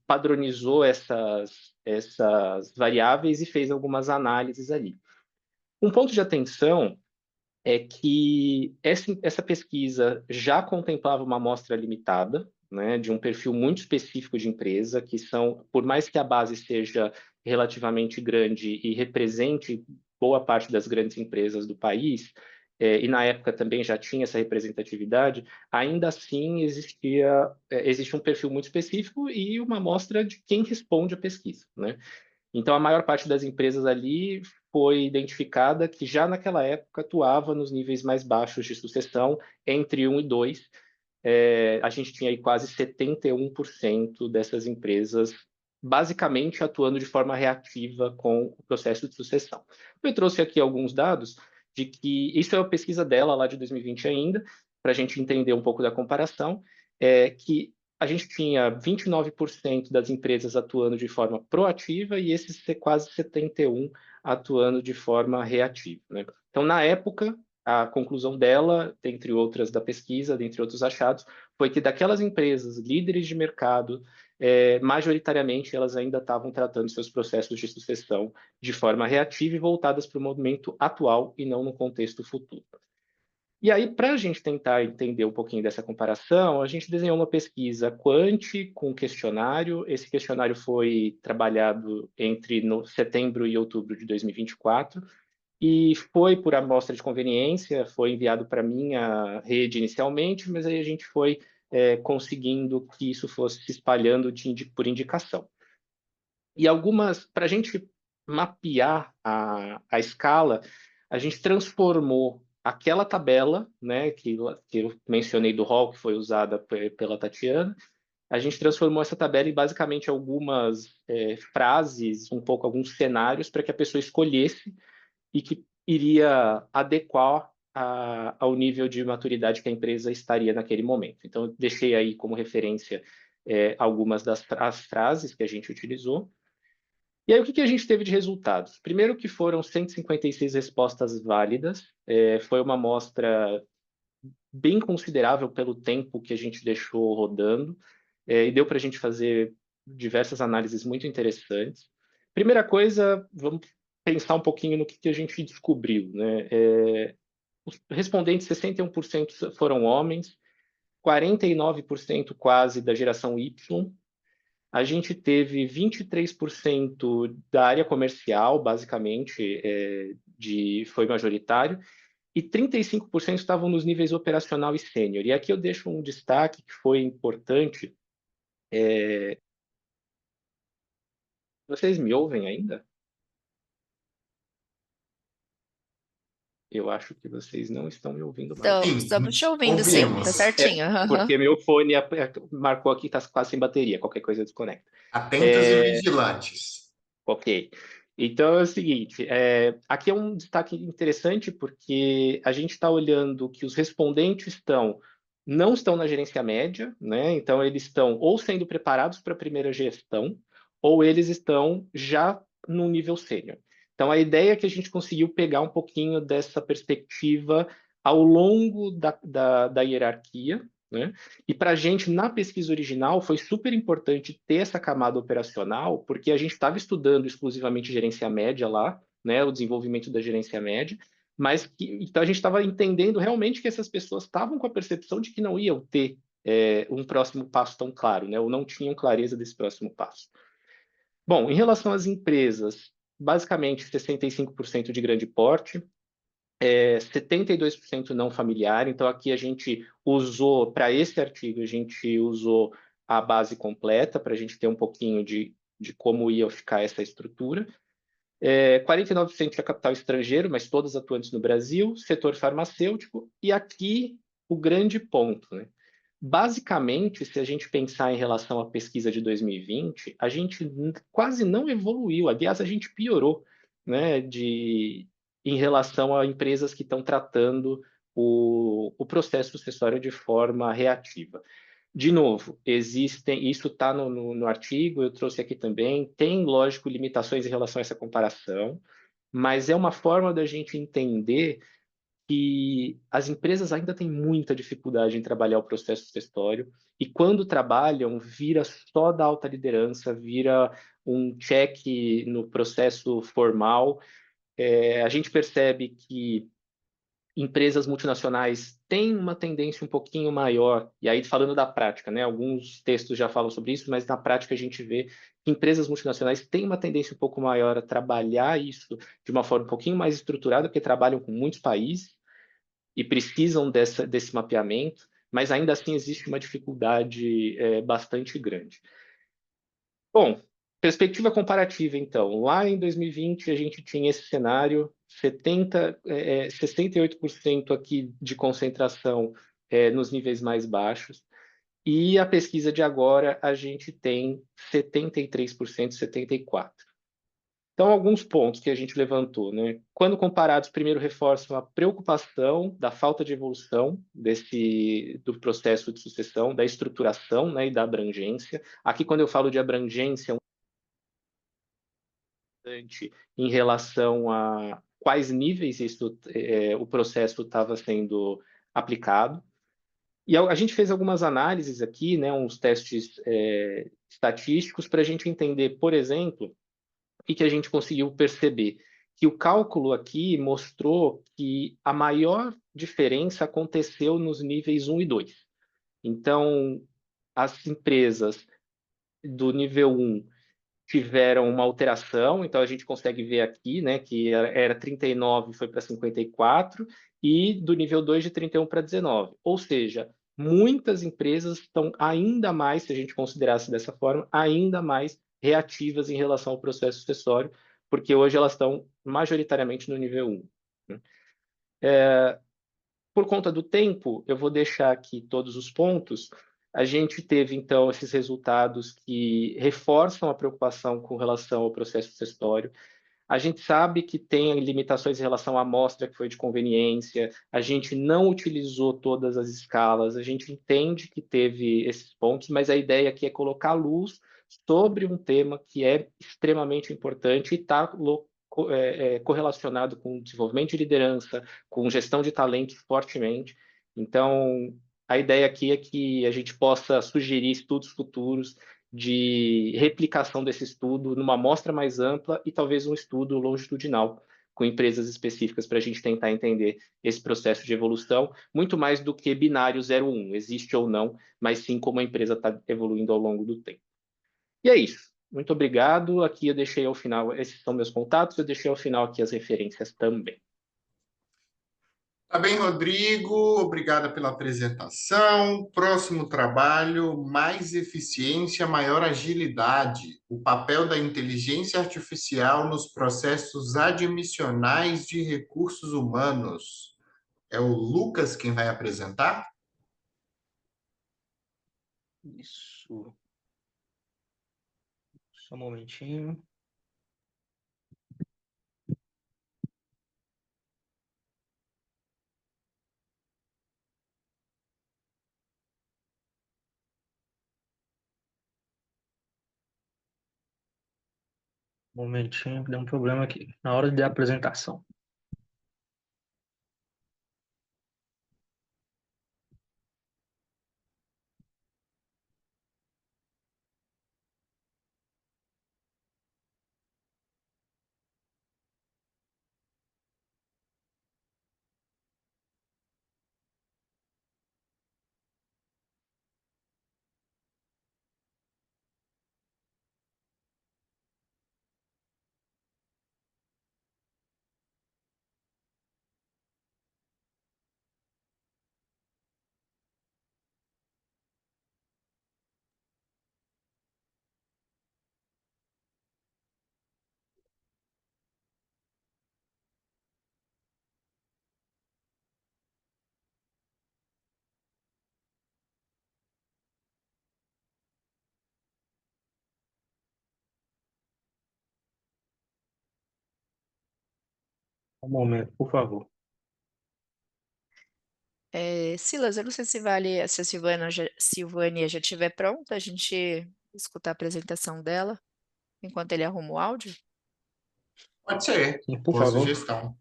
padronizou essas variáveis e fez algumas análises ali. Um ponto de atenção é que essa pesquisa já contemplava uma amostra limitada, né, de um perfil muito específico de empresa, que são, por mais que a base seja relativamente grande e represente boa parte das grandes empresas do país, e na época também já tinha essa representatividade, ainda assim existe um perfil muito específico e uma amostra de quem responde à pesquisa, né? Então, a maior parte das empresas ali foi identificada que já naquela época atuava nos níveis mais baixos de sucessão, entre 1 e 2. A gente tinha aí quase 71% dessas empresas basicamente atuando de forma reativa com o processo de sucessão. Eu trouxe aqui alguns dados de que isso é uma pesquisa dela lá de 2020 ainda, para a gente entender um pouco da comparação, que a gente tinha 29% das empresas atuando de forma proativa e esses quase 71% atuando de forma reativa, né? Então, na época, a conclusão dela, dentre outras da pesquisa, dentre outros achados, foi que daquelas empresas líderes de mercado, majoritariamente elas ainda estavam tratando seus processos de sucessão de forma reativa e voltadas para o momento atual e não no contexto futuro. E aí, para a gente tentar entender um pouquinho dessa comparação, a gente desenhou uma pesquisa quant com questionário. Esse questionário foi trabalhado entre setembro e outubro de 2024 e foi por amostra de conveniência, foi enviado para minha rede inicialmente, mas aí a gente foi conseguindo que isso fosse se espalhando por indicação. E para a gente mapear a escala, a gente transformou aquela tabela, né, que eu mencionei do rol, que foi usada pela Tatiana, a gente transformou essa tabela em basicamente algumas frases, alguns cenários para que a pessoa escolhesse e que iria adequar ao nível de maturidade que a empresa estaria naquele momento. Então, eu deixei aí como referência algumas das frases que a gente utilizou. E aí, o que a gente teve de resultados? Primeiro que foram 156 respostas válidas, foi uma amostra bem considerável pelo tempo que a gente deixou rodando, e deu para a gente fazer diversas análises muito interessantes. Primeira coisa, vamos pensar um pouquinho no que a gente descobriu, né? Os respondentes, 61% foram homens, 49% quase da geração Y. A gente teve 23% da área comercial, basicamente, foi majoritário, e 35% estavam nos níveis operacional e sênior. E aqui eu deixo um destaque que foi importante. Vocês me ouvem ainda? Eu acho que vocês não estão me ouvindo mais. Então, Sim, estamos te ouvindo, sim, tá ouvimos. certinho. Porque meu fone marcou aqui, está quase sem bateria. Qualquer coisa desconecta. Atentos e vigilantes. Ok. Então é o seguinte, aqui é um destaque interessante porque a gente está olhando que os respondentes não estão na gerência média, né? Então eles estão ou sendo preparados para a primeira gestão, ou eles estão já no nível sênior. Então a ideia é que a gente conseguiu pegar um pouquinho dessa perspectiva ao longo da hierarquia, né? E para a gente, na pesquisa original, foi super importante ter essa camada operacional, porque a gente estava estudando exclusivamente gerência média lá, né, o desenvolvimento da gerência média, então a gente estava entendendo realmente que essas pessoas estavam com a percepção de que não iam ter um próximo passo tão claro, né, ou não tinham clareza desse próximo passo. Bom, em relação às empresas, basicamente 65% de grande porte, 72% não familiar. Então, aqui a gente usou, para esse artigo, a gente usou a base completa, para a gente ter um pouquinho de como ia ficar essa estrutura. 49% de capital estrangeiro, mas todas atuantes no Brasil, setor farmacêutico, e aqui o grande ponto, né? Basicamente, se a gente pensar em relação à pesquisa de 2020, a gente quase não evoluiu, aliás, a gente piorou, né, em relação a empresas que estão tratando o processo sucessório de forma reativa. De novo, isso está no artigo, eu trouxe aqui também, tem, lógico, limitações em relação a essa comparação, mas é uma forma da gente entender que as empresas ainda têm muita dificuldade em trabalhar o processo sucessório, e quando trabalham, vira só da alta liderança, vira um check no processo formal. A gente percebe que empresas multinacionais têm uma tendência um pouquinho maior, e aí falando da prática, né? Alguns textos já falam sobre isso, mas na prática a gente vê que empresas multinacionais têm uma tendência um pouco maior a trabalhar isso de uma forma um pouquinho mais estruturada, porque trabalham com muitos países e precisam desse mapeamento, mas ainda assim existe uma dificuldade bastante grande. Bom, perspectiva comparativa, então. Lá em 2020, a gente tinha esse cenário, 68% aqui de concentração nos níveis mais baixos, e a pesquisa de agora, a gente tem 73%, 74%. Então, alguns pontos que a gente levantou, né? Quando comparados, primeiro reforçam a preocupação da falta de evolução do processo de sucessão, da estruturação, né, e da abrangência. Aqui, quando eu falo de abrangência, em relação a quais níveis o processo estava sendo aplicado. E a gente fez algumas análises aqui, né, uns testes estatísticos para a gente entender, por exemplo, o que a gente conseguiu perceber. Que o cálculo aqui mostrou que a maior diferença aconteceu nos níveis 1 e 2. Então, as empresas do nível 1 tiveram uma alteração, então a gente consegue ver aqui, né, que era 39 foi para 54 e do nível 2 de 31 para 19. Ou seja, muitas empresas estão ainda mais, se a gente considerasse dessa forma, ainda mais reativas em relação ao processo sucessório, porque hoje elas estão majoritariamente no nível 1. Né? Por conta do tempo, eu vou deixar aqui todos os pontos. A gente teve, então, esses resultados que reforçam a preocupação com relação ao processo sucessório. A gente sabe que tem limitações em relação à amostra que foi de conveniência, a gente não utilizou todas as escalas, a gente entende que teve esses pontos, mas a ideia aqui é colocar luz sobre um tema que é extremamente importante e está correlacionado com desenvolvimento de liderança, com gestão de talentos fortemente. Então, a ideia aqui é que a gente possa sugerir estudos futuros de replicação desse estudo numa amostra mais ampla e talvez um estudo longitudinal com empresas específicas para a gente tentar entender esse processo de evolução, muito mais do que binário 0-1, existe ou não, mas sim como a empresa está evoluindo ao longo do tempo. E é isso. Muito obrigado. Aqui eu deixei ao final, esses são meus contatos, eu deixei ao final aqui as referências também. Tá bem, Rodrigo. Obrigada pela apresentação. Próximo trabalho: mais eficiência, maior agilidade. O papel da inteligência artificial nos processos admissionais de recursos humanos. É o Lucas quem vai apresentar? Isso. Só um momentinho. Um momentinho, que deu um problema aqui. Na hora da apresentação. Um momento, por favor. Silas, eu não sei se vale, se a Silvânia já estiver pronta, a gente escutar a apresentação dela enquanto ele arruma o áudio. Pode ser. Sim, por Boa favor. sugestão.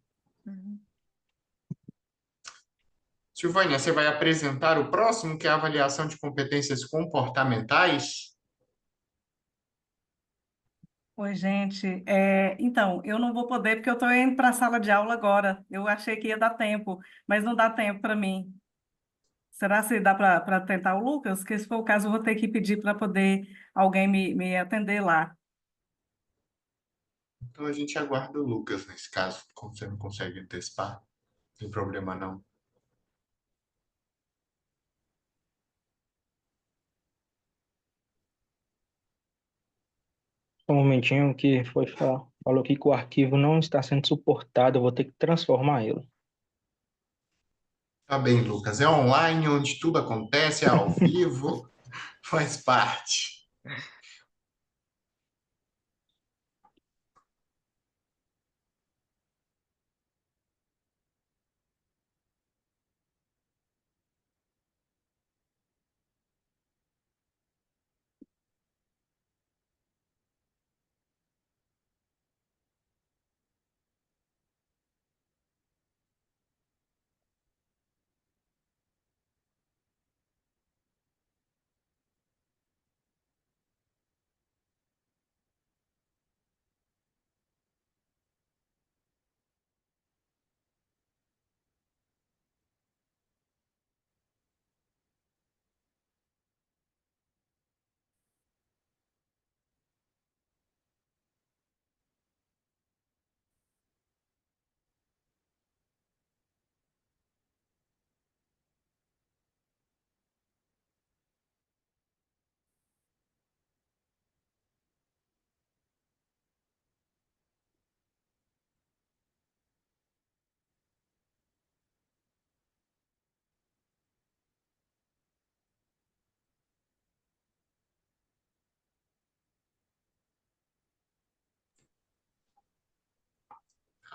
Uhum. Silvânia, você vai apresentar o próximo, que é a avaliação de competências comportamentais? Oi, gente. Então, eu não vou poder porque eu estou indo para a sala de aula agora. Eu achei que ia dar tempo, mas não dá tempo para mim. Será que dá para tentar o Lucas? Que se for o caso, eu vou ter que pedir para poder alguém me atender lá. Então a gente aguarda o Lucas nesse caso, como você não consegue antecipar, não tem problema não. Só um momentinho que falou aqui que o arquivo não está sendo suportado, eu vou ter que transformar ele. Tá bem, Lucas, é online, onde tudo acontece, é ao vivo, faz parte.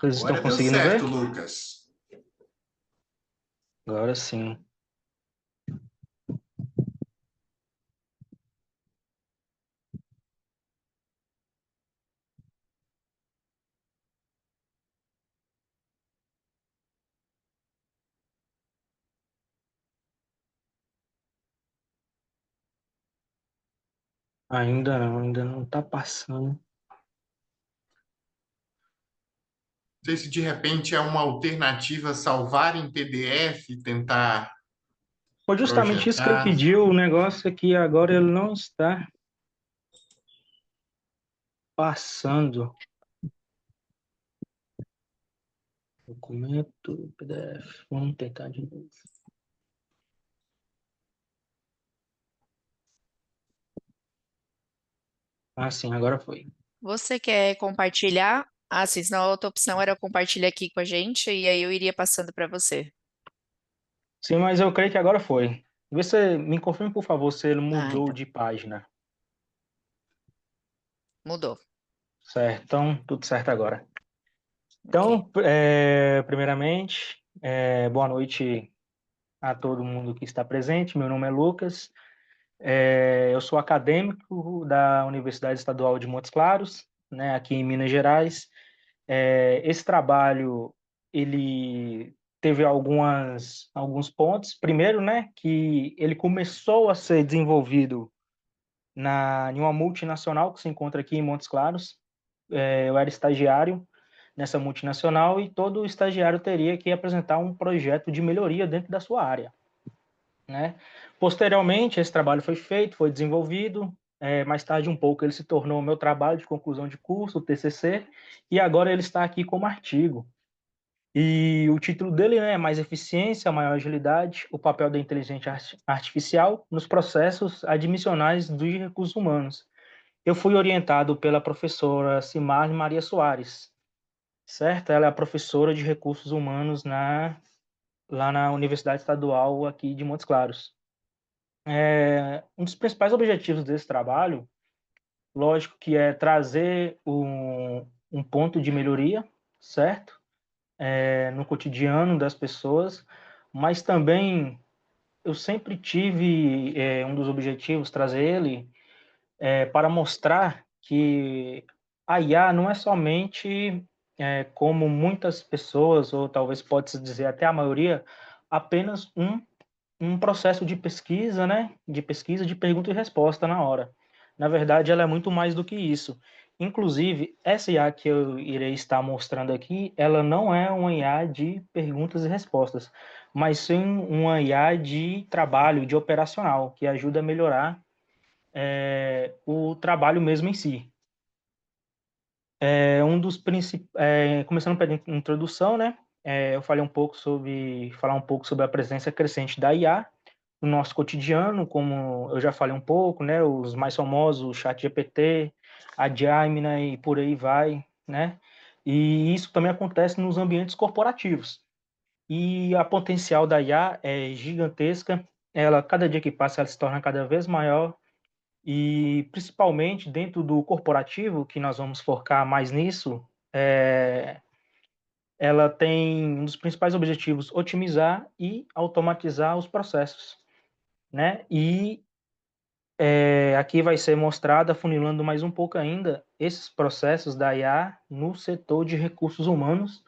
Vocês estão Agora deu conseguindo ver? certo, Lucas. Agora sim. Ainda não está passando. Não sei se de repente é uma alternativa salvar em PDF e tentar Foi justamente isso que eu projetar. pedi, o negócio aqui agora ele não está passando. Documento, PDF. Vamos tentar de novo. Ah, sim, agora foi. Você quer compartilhar? Ah, sim, senão a outra opção era compartilhar aqui com a gente e aí eu iria passando para você. Sim, mas eu creio que agora foi. Você me confirme, por favor, se ele Ah, mudou então, de página. mudou. Certo, então tudo certo agora. Ok. Então, primeiramente, boa noite a todo mundo que está presente. Meu nome é Lucas. Eu sou acadêmico da Universidade Estadual de Montes Claros, né, aqui em Minas Gerais. Esse trabalho, ele teve alguns pontos. Primeiro, né, que ele começou a ser desenvolvido em uma multinacional que se encontra aqui em Montes Claros. Eu era estagiário nessa multinacional e todo estagiário teria que apresentar um projeto de melhoria dentro da sua área, né? Posteriormente, esse trabalho foi feito, foi desenvolvido. Mais tarde um pouco ele se tornou o meu trabalho de conclusão de curso, o TCC, e agora ele está aqui como artigo. E o título dele, né, é Mais Eficiência, Maior Agilidade, o papel da inteligência artificial nos processos admissionais dos recursos humanos. Eu fui orientado pela professora Cimarle Maria Soares, certo? Ela é a professora de recursos humanos lá na Universidade Estadual aqui de Montes Claros. Um dos principais objetivos desse trabalho, lógico, que é trazer um ponto de melhoria, certo? No cotidiano das pessoas, mas também eu sempre tive um dos objetivos, trazer ele para mostrar que a IA não é somente, como muitas pessoas, ou talvez pode-se dizer até a maioria, apenas um processo de pesquisa, né? De pesquisa, de pergunta e resposta na hora. Na verdade, ela é muito mais do que isso. Inclusive, essa IA que eu irei estar mostrando aqui, ela não é uma IA de perguntas e respostas, mas sim uma IA de trabalho, de operacional, que ajuda a melhorar o trabalho mesmo em si. Começando pela introdução, né? Eu falei falar um pouco sobre a presença crescente da IA no nosso cotidiano, como eu já falei um pouco, né? Os mais famosos, o ChatGPT, a Gemini e por aí vai, né? E isso também acontece nos ambientes corporativos. E a potencial da IA é gigantesca. Ela, cada dia que passa, ela se torna cada vez maior e principalmente dentro do corporativo, que nós vamos focar mais nisso, ela tem um dos principais objetivos otimizar e automatizar os processos, né? E aqui vai ser mostrado, afunilando mais um pouco ainda, esses processos da IA no setor de recursos humanos,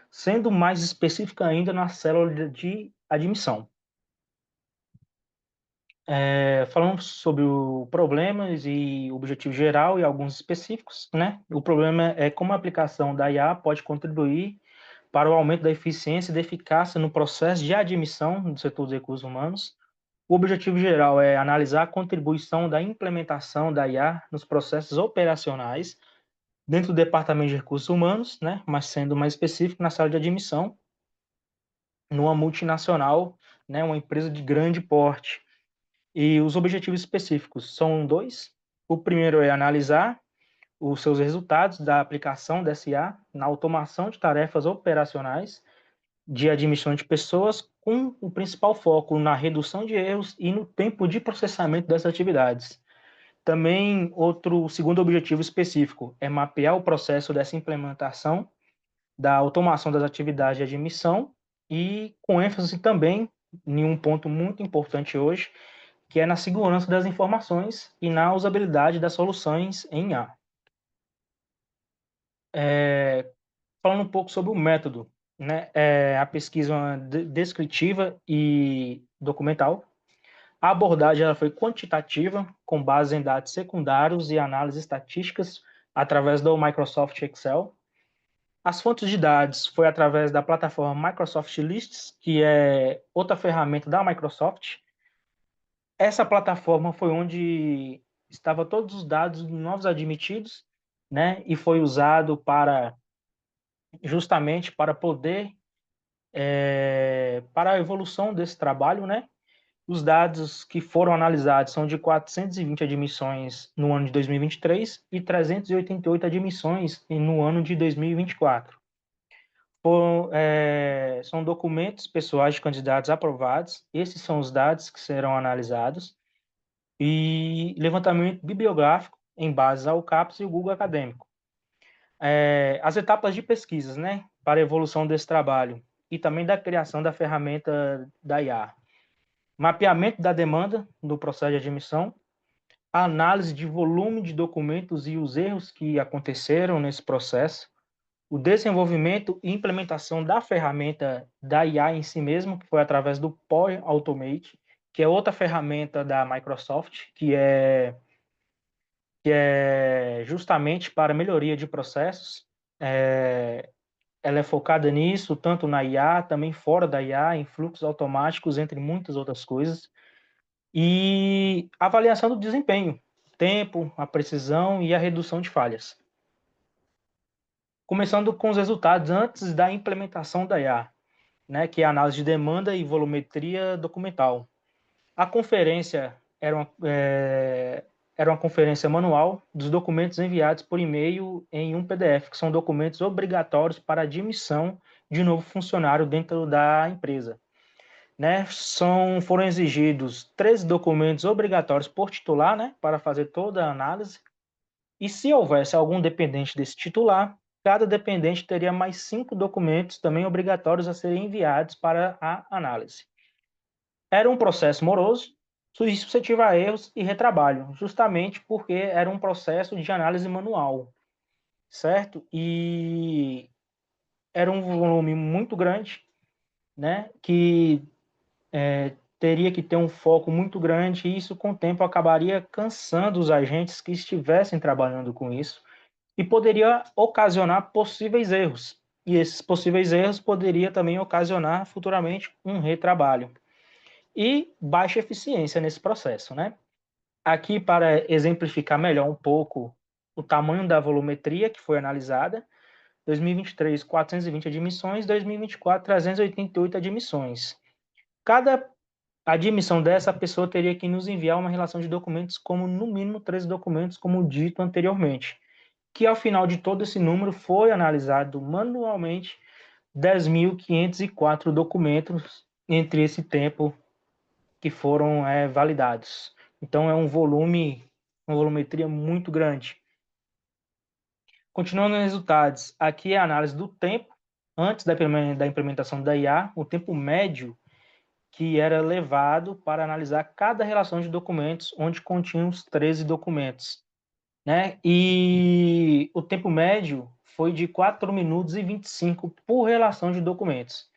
sendo mais específica ainda na célula de admissão. Falando sobre os problemas e o objetivo geral e alguns específicos, né? O problema é como a aplicação da IA pode contribuir para o aumento da eficiência e da eficácia no processo de admissão do setor dos recursos humanos. O objetivo geral é analisar a contribuição da implementação da IA nos processos operacionais dentro do Departamento de Recursos Humanos, né? Mas sendo mais específico na sala de admissão, numa multinacional, né? Uma empresa de grande porte. E os objetivos específicos são dois. O primeiro é analisar os seus resultados da aplicação dessa IA na automação de tarefas operacionais de admissão de pessoas, com o principal foco na redução de erros e no tempo de processamento das atividades. Também, outro segundo objetivo específico é mapear o processo dessa implementação da automação das atividades de admissão e com ênfase também em um ponto muito importante hoje, que é na segurança das informações e na usabilidade das soluções em IA. Falando um pouco sobre o método, né? A pesquisa descritiva e documental. A abordagem ela foi quantitativa, com base em dados secundários e análises estatísticas através do Microsoft Excel. As fontes de dados foi através da plataforma Microsoft Lists, que é outra ferramenta da Microsoft. Essa plataforma foi onde estava todos os dados dos novos admitidos, né? E foi usado para justamente para poder, para a evolução desse trabalho, né? Os dados que foram analisados são de 420 admissões no ano de 2023 e 388 admissões no ano de 2024. São documentos pessoais de candidatos aprovados, esses são os dados que serão analisados, e levantamento bibliográfico em base ao CAPES e o Google Acadêmico. As etapas de pesquisas, né, para a evolução desse trabalho e também da criação da ferramenta da IA. Mapeamento da demanda no processo de admissão, análise de volume de documentos e os erros que aconteceram nesse processo, o desenvolvimento e implementação da ferramenta da IA em si mesmo, que foi através do Power Automate, que é outra ferramenta da Microsoft, que é justamente para melhoria de processos. Ela é focada nisso, tanto na IA, também fora da IA, em fluxos automáticos, entre muitas outras coisas. E avaliação do desempenho, tempo, a precisão e a redução de falhas. Começando com os resultados antes da implementação da IA, né, que é a análise de demanda e volumetria documental. A conferência era uma conferência manual dos documentos enviados por e-mail em um PDF, que são documentos obrigatórios para admissão de novo funcionário dentro da empresa. Né? Foram exigidos 13 documentos obrigatórios por titular, né, para fazer toda a análise. E se houvesse algum dependente desse titular, cada dependente teria mais 5 documentos também obrigatórios a serem enviados para a análise. Era um processo moroso, suscetível a erros e retrabalho, justamente porque era um processo de análise manual, certo? E era um volume muito grande, né, que teria que ter um foco muito grande e isso, com o tempo, acabaria cansando os agentes que estivessem trabalhando com isso e poderia ocasionar possíveis erros. E esses possíveis erros poderiam também ocasionar futuramente um retrabalho e baixa eficiência nesse processo, né? Aqui, para exemplificar melhor um pouco o tamanho da volumetria que foi analisada, 2023, 420 admissões, 2024, 388 admissões. Cada admissão dessa, a pessoa teria que nos enviar uma relação de documentos, como no mínimo 13 documentos, como dito anteriormente, que ao final de todo esse número foi analisado manualmente 10.504 documentos entre esse tempo que foram validados. Então é uma volumetria muito grande. Continuando nos resultados, aqui é a análise do tempo antes da implementação da IA, o tempo médio que era levado para analisar cada relação de documentos, onde continham os 13 documentos. Né? E o tempo médio foi de 4 minutos e 25 por relação de documentos.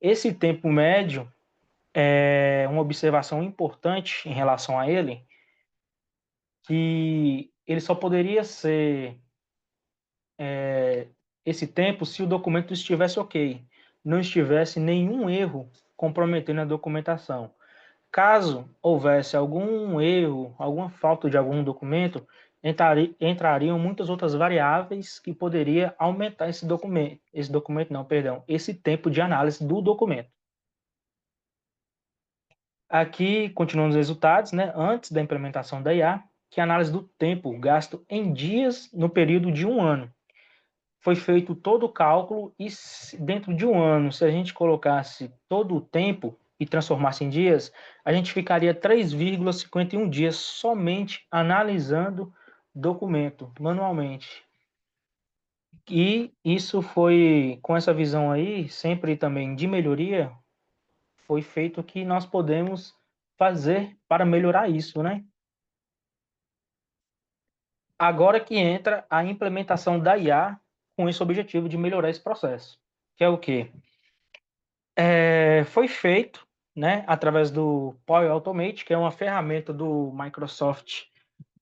Esse tempo médio é uma observação importante em relação a ele, que ele só poderia ser esse tempo se o documento estivesse ok, não estivesse nenhum erro comprometendo a documentação. Caso houvesse algum erro, alguma falta de algum documento, entrariam muitas outras variáveis que poderia aumentar esse tempo de análise do documento. Aqui, continuando os resultados, né, antes da implementação da IA, que é a análise do tempo gasto em dias no período de um ano. Foi feito todo o cálculo e dentro de um ano, se a gente colocasse todo o tempo e transformasse em dias, a gente ficaria 3,51 dias somente analisando documento manualmente. E isso foi, com essa visão aí, sempre também de melhoria, foi feito o que nós podemos fazer para melhorar isso, né? Agora que entra a implementação da IA com esse objetivo de melhorar esse processo, que é o quê? Foi feito, né, através do Power Automate, que é uma ferramenta do Microsoft,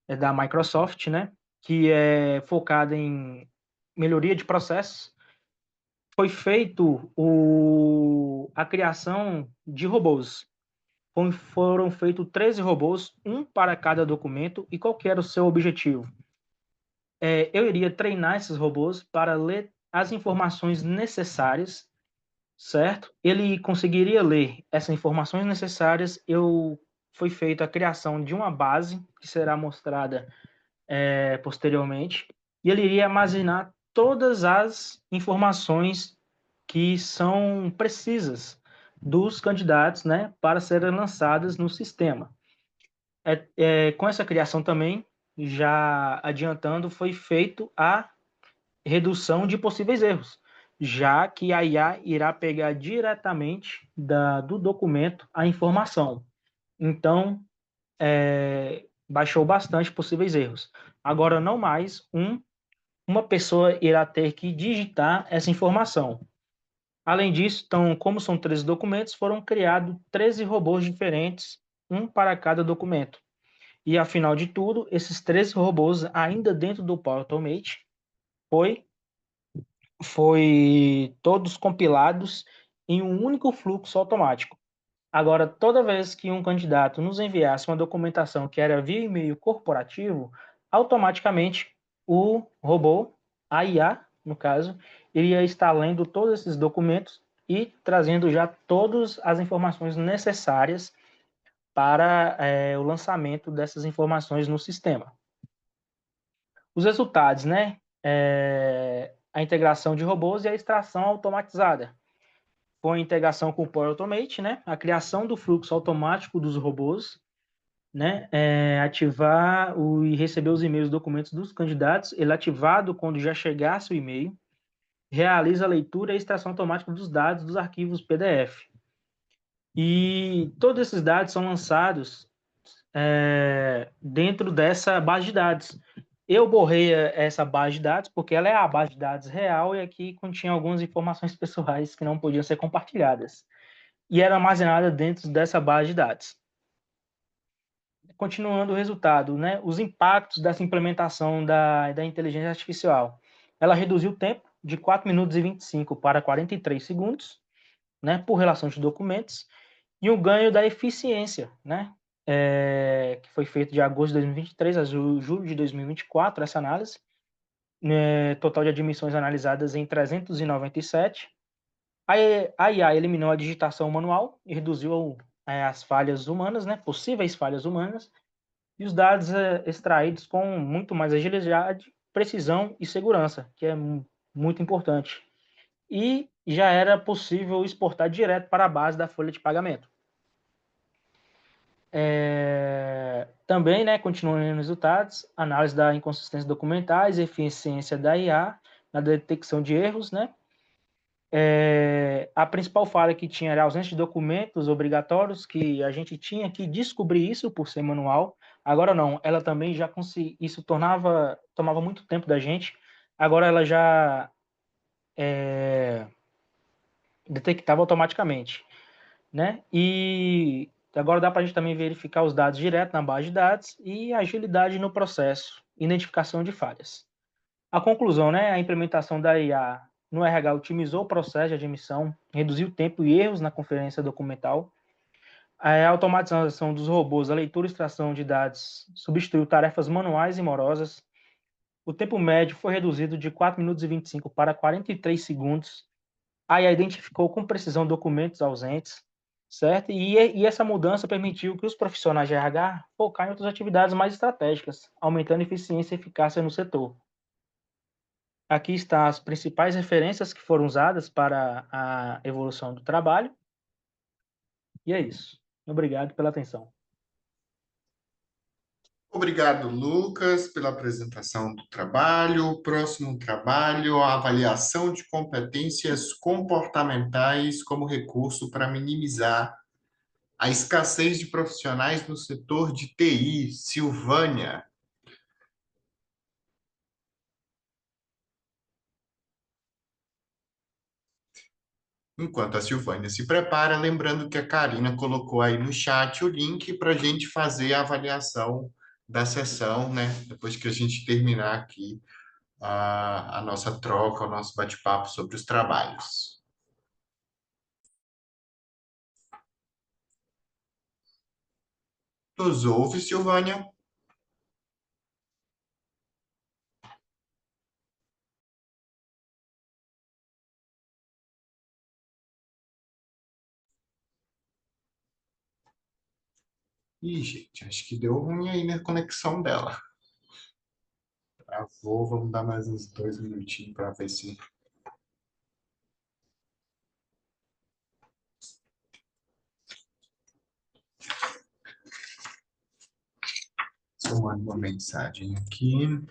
da Microsoft, né, que é focada em melhoria de processos. Foi feito a criação de robôs. Foram feitos 13 robôs, um para cada documento. E qual que era o seu objetivo? Eu iria treinar esses robôs para ler as informações necessárias, certo? Ele conseguiria ler essas informações necessárias. Foi feita a criação de uma base que será mostrada posteriormente, e ele iria armazenar todas as informações que são precisas dos candidatos, né, para serem lançadas no sistema. Com essa criação também, já adiantando, foi feito a redução de possíveis erros, já que a IA irá pegar diretamente do documento a informação. Então, baixou bastante possíveis erros. Agora, não mais uma pessoa irá ter que digitar essa informação. Além disso, então, como são 13 documentos, foram criados 13 robôs diferentes, um para cada documento. E, afinal de tudo, esses 13 robôs, ainda dentro do Power Automate, foi todos compilados em um único fluxo automático. Agora, toda vez que um candidato nos enviasse uma documentação que era via e-mail corporativo, automaticamente o robô, a IA, no caso, iria estar lendo todos esses documentos e trazendo já todas as informações necessárias para o lançamento dessas informações no sistema. Os resultados, né? A integração de robôs e a extração automatizada. Com a integração com o Power Automate, né? A criação do fluxo automático dos robôs, né? Ativar e receber os e-mails e documentos dos candidatos, ele ativado quando já chegasse o e-mail, realiza a leitura e extração automática dos dados dos arquivos PDF. E todos esses dados são lançados dentro dessa base de dados. Eu borrei essa base de dados porque ela é a base de dados real e aqui continha algumas informações pessoais que não podiam ser compartilhadas. E era armazenada dentro dessa base de dados. Continuando o resultado, né? Os impactos dessa implementação da inteligência artificial. Ela reduziu o tempo de 4 minutos e 25 para 43 segundos, né? Por relação de documentos. E o ganho da eficiência, né? Que foi feito de agosto de 2023 a julho de 2024, essa análise. Total de admissões analisadas em 397. A IA eliminou a digitação manual e reduziu as falhas humanas, né? Possíveis falhas humanas, e os dados extraídos com muito mais agilidade, precisão e segurança, que é muito importante. E já era possível exportar direto para a base da folha de pagamento. Também, né, continuando os resultados, análise da inconsistência documentais, eficiência da IA na detecção de erros, né? A principal falha que tinha era a ausência de documentos obrigatórios, que a gente tinha que descobrir isso por ser manual. Agora não, ela também já conseguia, isso tomava muito tempo da gente. Agora ela já detectava automaticamente, né? E agora dá para a gente também verificar os dados direto na base de dados e agilidade no processo, identificação de falhas. A conclusão, né? A implementação da IA no RH otimizou o processo de admissão, reduziu o tempo e erros na conferência documental. A automatização dos robôs, a leitura e extração de dados substituiu tarefas manuais e morosas. O tempo médio foi reduzido de 4 minutos e 25 para 43 segundos. A IA identificou com precisão documentos ausentes, certo? E essa mudança permitiu que os profissionais de RH focassem em outras atividades mais estratégicas, aumentando a eficiência e eficácia no setor. Aqui estão as principais referências que foram usadas para a evolução do trabalho. E é isso. Obrigado pela atenção. Obrigado, Lucas, pela apresentação do trabalho. O próximo trabalho, a avaliação de competências comportamentais como recurso para minimizar a escassez de profissionais no setor de TI. Silvânia. Enquanto a Silvânia se prepara, lembrando que a Karina colocou aí no chat o link para a gente fazer a avaliação da sessão, né? Depois que a gente terminar aqui a nossa troca, o nosso bate-papo sobre os trabalhos. Nos ouve, Silvânia? Ih, gente, acho que deu ruim aí na conexão dela. Travou, vamos dar mais uns 2 minutinhos para ver se... Se eu mando uma mensagem aqui.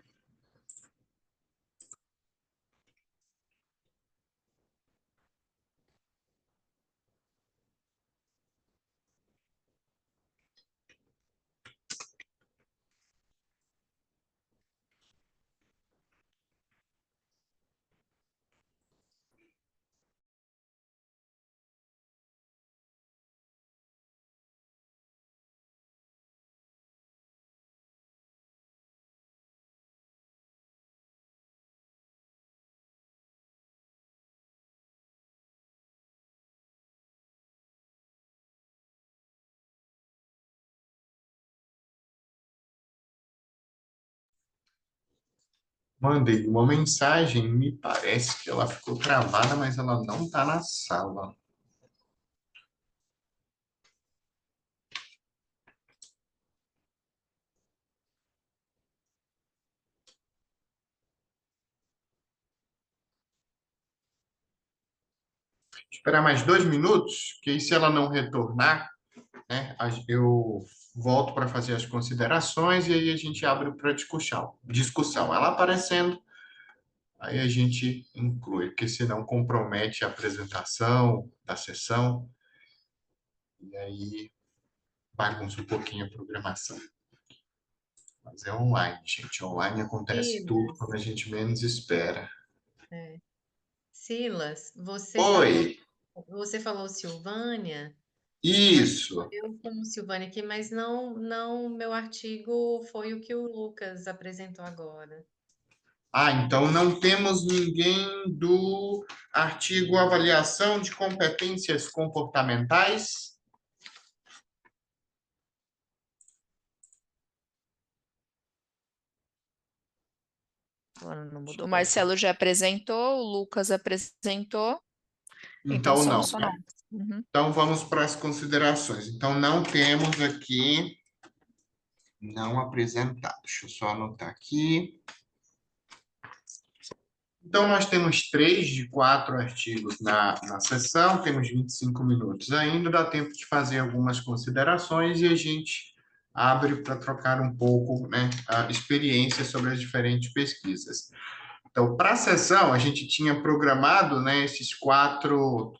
Mandei uma mensagem, me parece que ela ficou travada, mas ela não está na sala. Esperar mais 2 minutos, que aí se ela não retornar, né, eu volto para fazer as considerações e aí a gente abre para discussão. Ela aparecendo, aí a gente inclui, porque senão compromete a apresentação da sessão e aí bagunça um pouquinho a programação. Mas é online, gente. Online acontece tudo Silas, quando a gente menos espera. é. Silas, Oi, você falou Silvânia, isso. eu como Silvânia aqui, mas não, meu artigo foi o que o Lucas apresentou agora. Ah, então não temos ninguém do artigo Avaliação de Competências Comportamentais? Agora não mudou. O Marcelo já apresentou, o Lucas apresentou, então Então não, somos só né? nós. Uhum. Então vamos para as considerações. Então não temos aqui não apresentado. Deixa eu só anotar aqui. Então, nós temos 3 de 4 artigos na sessão, temos 25 minutos ainda, dá tempo de fazer algumas considerações e a gente abre para trocar um pouco, né, a experiência sobre as diferentes pesquisas. Então, para a sessão, a gente tinha programado, né, esses quatro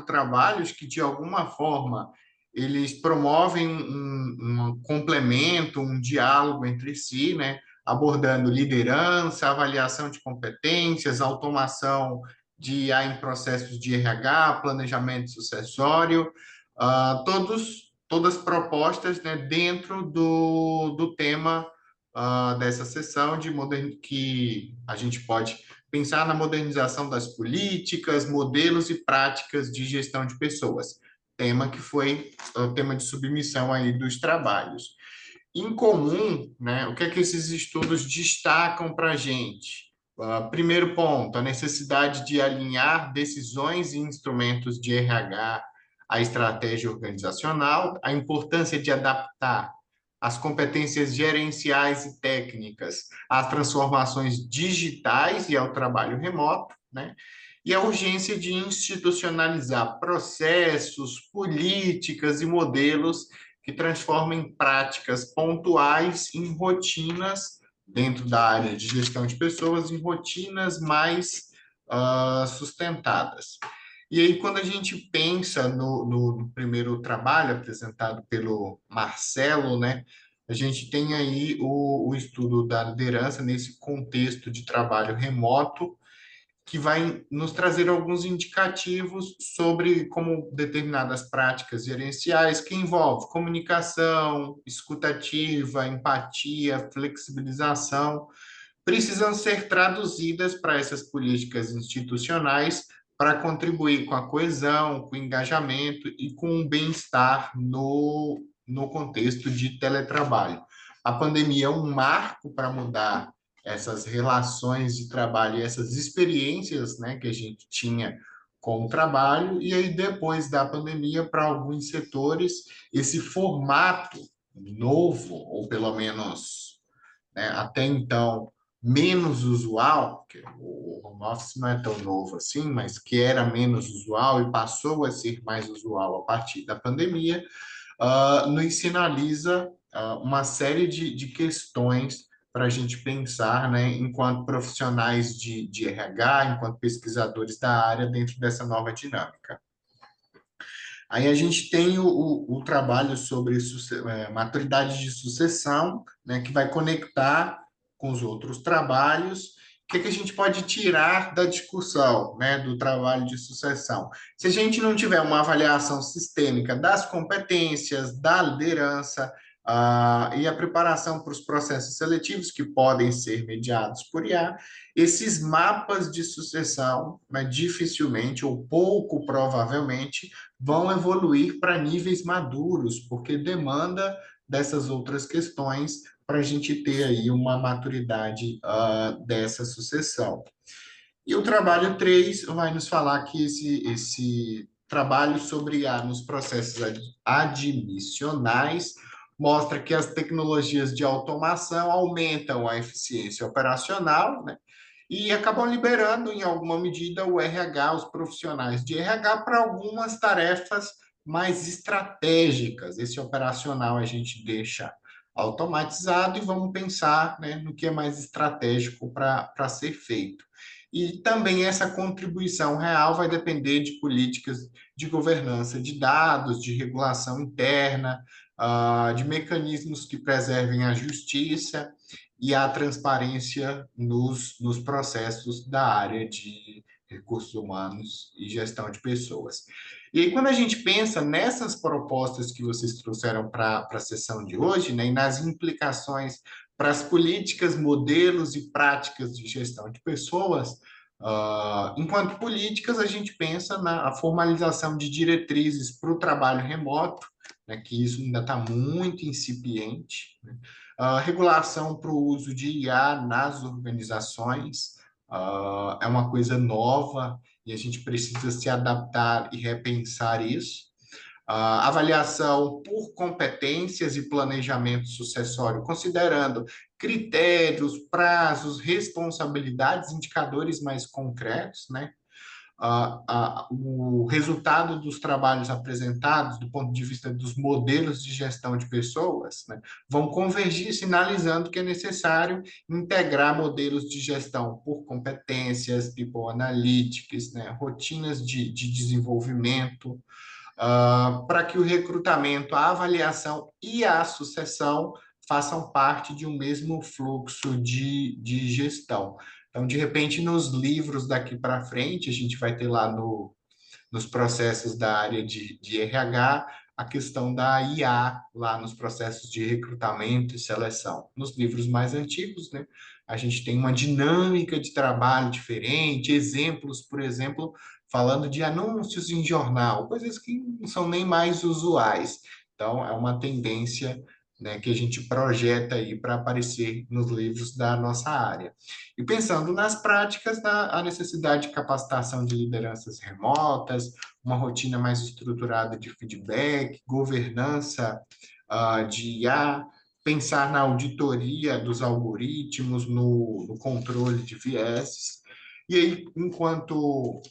trabalhos que, de alguma forma, eles promovem um complemento, um diálogo entre si, né, abordando liderança, avaliação de competências, automação de IA em processos de RH, planejamento sucessório, todas propostas, né, dentro do tema dessa sessão que a gente pode pensar na modernização das políticas, modelos e práticas de gestão de pessoas, tema que foi o tema de submissão aí dos trabalhos. Em comum, né, o que é que esses estudos destacam para a gente? Primeiro ponto, a necessidade de alinhar decisões e instrumentos de RH à estratégia organizacional, a importância de adaptar as competências gerenciais e técnicas às transformações digitais e ao trabalho remoto, né? E a urgência de institucionalizar processos, políticas e modelos que transformem práticas pontuais em rotinas, dentro da área de gestão de pessoas, em rotinas mais sustentadas. E aí, quando a gente pensa no primeiro trabalho apresentado pelo Marcelo, né, a gente tem aí o estudo da liderança nesse contexto de trabalho remoto, que vai nos trazer alguns indicativos sobre como determinadas práticas gerenciais, que envolvem comunicação, escutativa, empatia, flexibilização, precisam ser traduzidas para essas políticas institucionais para contribuir com a coesão, com o engajamento e com o bem-estar no contexto de teletrabalho. A pandemia é um marco para mudar essas relações de trabalho e essas experiências, né, que a gente tinha com o trabalho, e aí depois da pandemia, para alguns setores, esse formato novo, ou pelo menos, né, até então, menos usual, porque o home office não é tão novo assim, mas que era menos usual e passou a ser mais usual a partir da pandemia, nos sinaliza uma série de questões para a gente pensar, né, enquanto profissionais de RH, enquanto pesquisadores da área, dentro dessa nova dinâmica. Aí a gente tem o trabalho sobre maturidade de sucessão, né, que vai conectar com os outros trabalhos. O que a gente pode tirar da discussão, né, do trabalho de sucessão? Se a gente não tiver uma avaliação sistêmica das competências, da liderança, e a preparação para os processos seletivos que podem ser mediados por IA, esses mapas de sucessão, né, dificilmente ou pouco provavelmente vão evoluir para níveis maduros, porque demanda dessas outras questões para a gente ter aí uma maturidade dessa sucessão. E o trabalho 3 vai nos falar que esse trabalho sobre IA nos processos admissionais mostra que as tecnologias de automação aumentam a eficiência operacional, né? E acabam liberando, em alguma medida, o RH, os profissionais de RH, para algumas tarefas mais estratégicas. Esse operacional a gente deixa automatizado e vamos pensar, né, no que é mais estratégico para ser feito. E também essa contribuição real vai depender de políticas de governança de dados, de regulação interna, de mecanismos que preservem a justiça e a transparência nos processos da área de recursos humanos e gestão de pessoas. E aí, quando a gente pensa nessas propostas que vocês trouxeram para a sessão de hoje, né, e nas implicações para as políticas, modelos e práticas de gestão de pessoas, enquanto políticas, a gente pensa na formalização de diretrizes para o trabalho remoto, né, que isso ainda está muito incipiente, né? Regulação para o uso de IA nas organizações é uma coisa nova e a gente precisa se adaptar e repensar isso. Avaliação por competências e planejamento sucessório, considerando critérios, prazos, responsabilidades, indicadores mais concretos, né? O resultado dos trabalhos apresentados, do ponto de vista dos modelos de gestão de pessoas, né, vão convergir, sinalizando que é necessário integrar modelos de gestão por competências, people analytics, né, rotinas de desenvolvimento, para que o recrutamento, a avaliação e a sucessão façam parte de um mesmo fluxo de gestão. Então, de repente, nos livros daqui para frente, a gente vai ter lá nos processos da área de RH a questão da IA lá nos processos de recrutamento e seleção. Nos livros mais antigos, né, a gente tem uma dinâmica de trabalho diferente, exemplos, por exemplo, falando de anúncios em jornal, coisas que não são nem mais usuais. Então, é uma tendência, né, que a gente projeta aí para aparecer nos livros da nossa área. E pensando nas práticas, a necessidade de capacitação de lideranças remotas, uma rotina mais estruturada de feedback, governança de IA, pensar na auditoria dos algoritmos, no controle de vieses. E aí, enquanto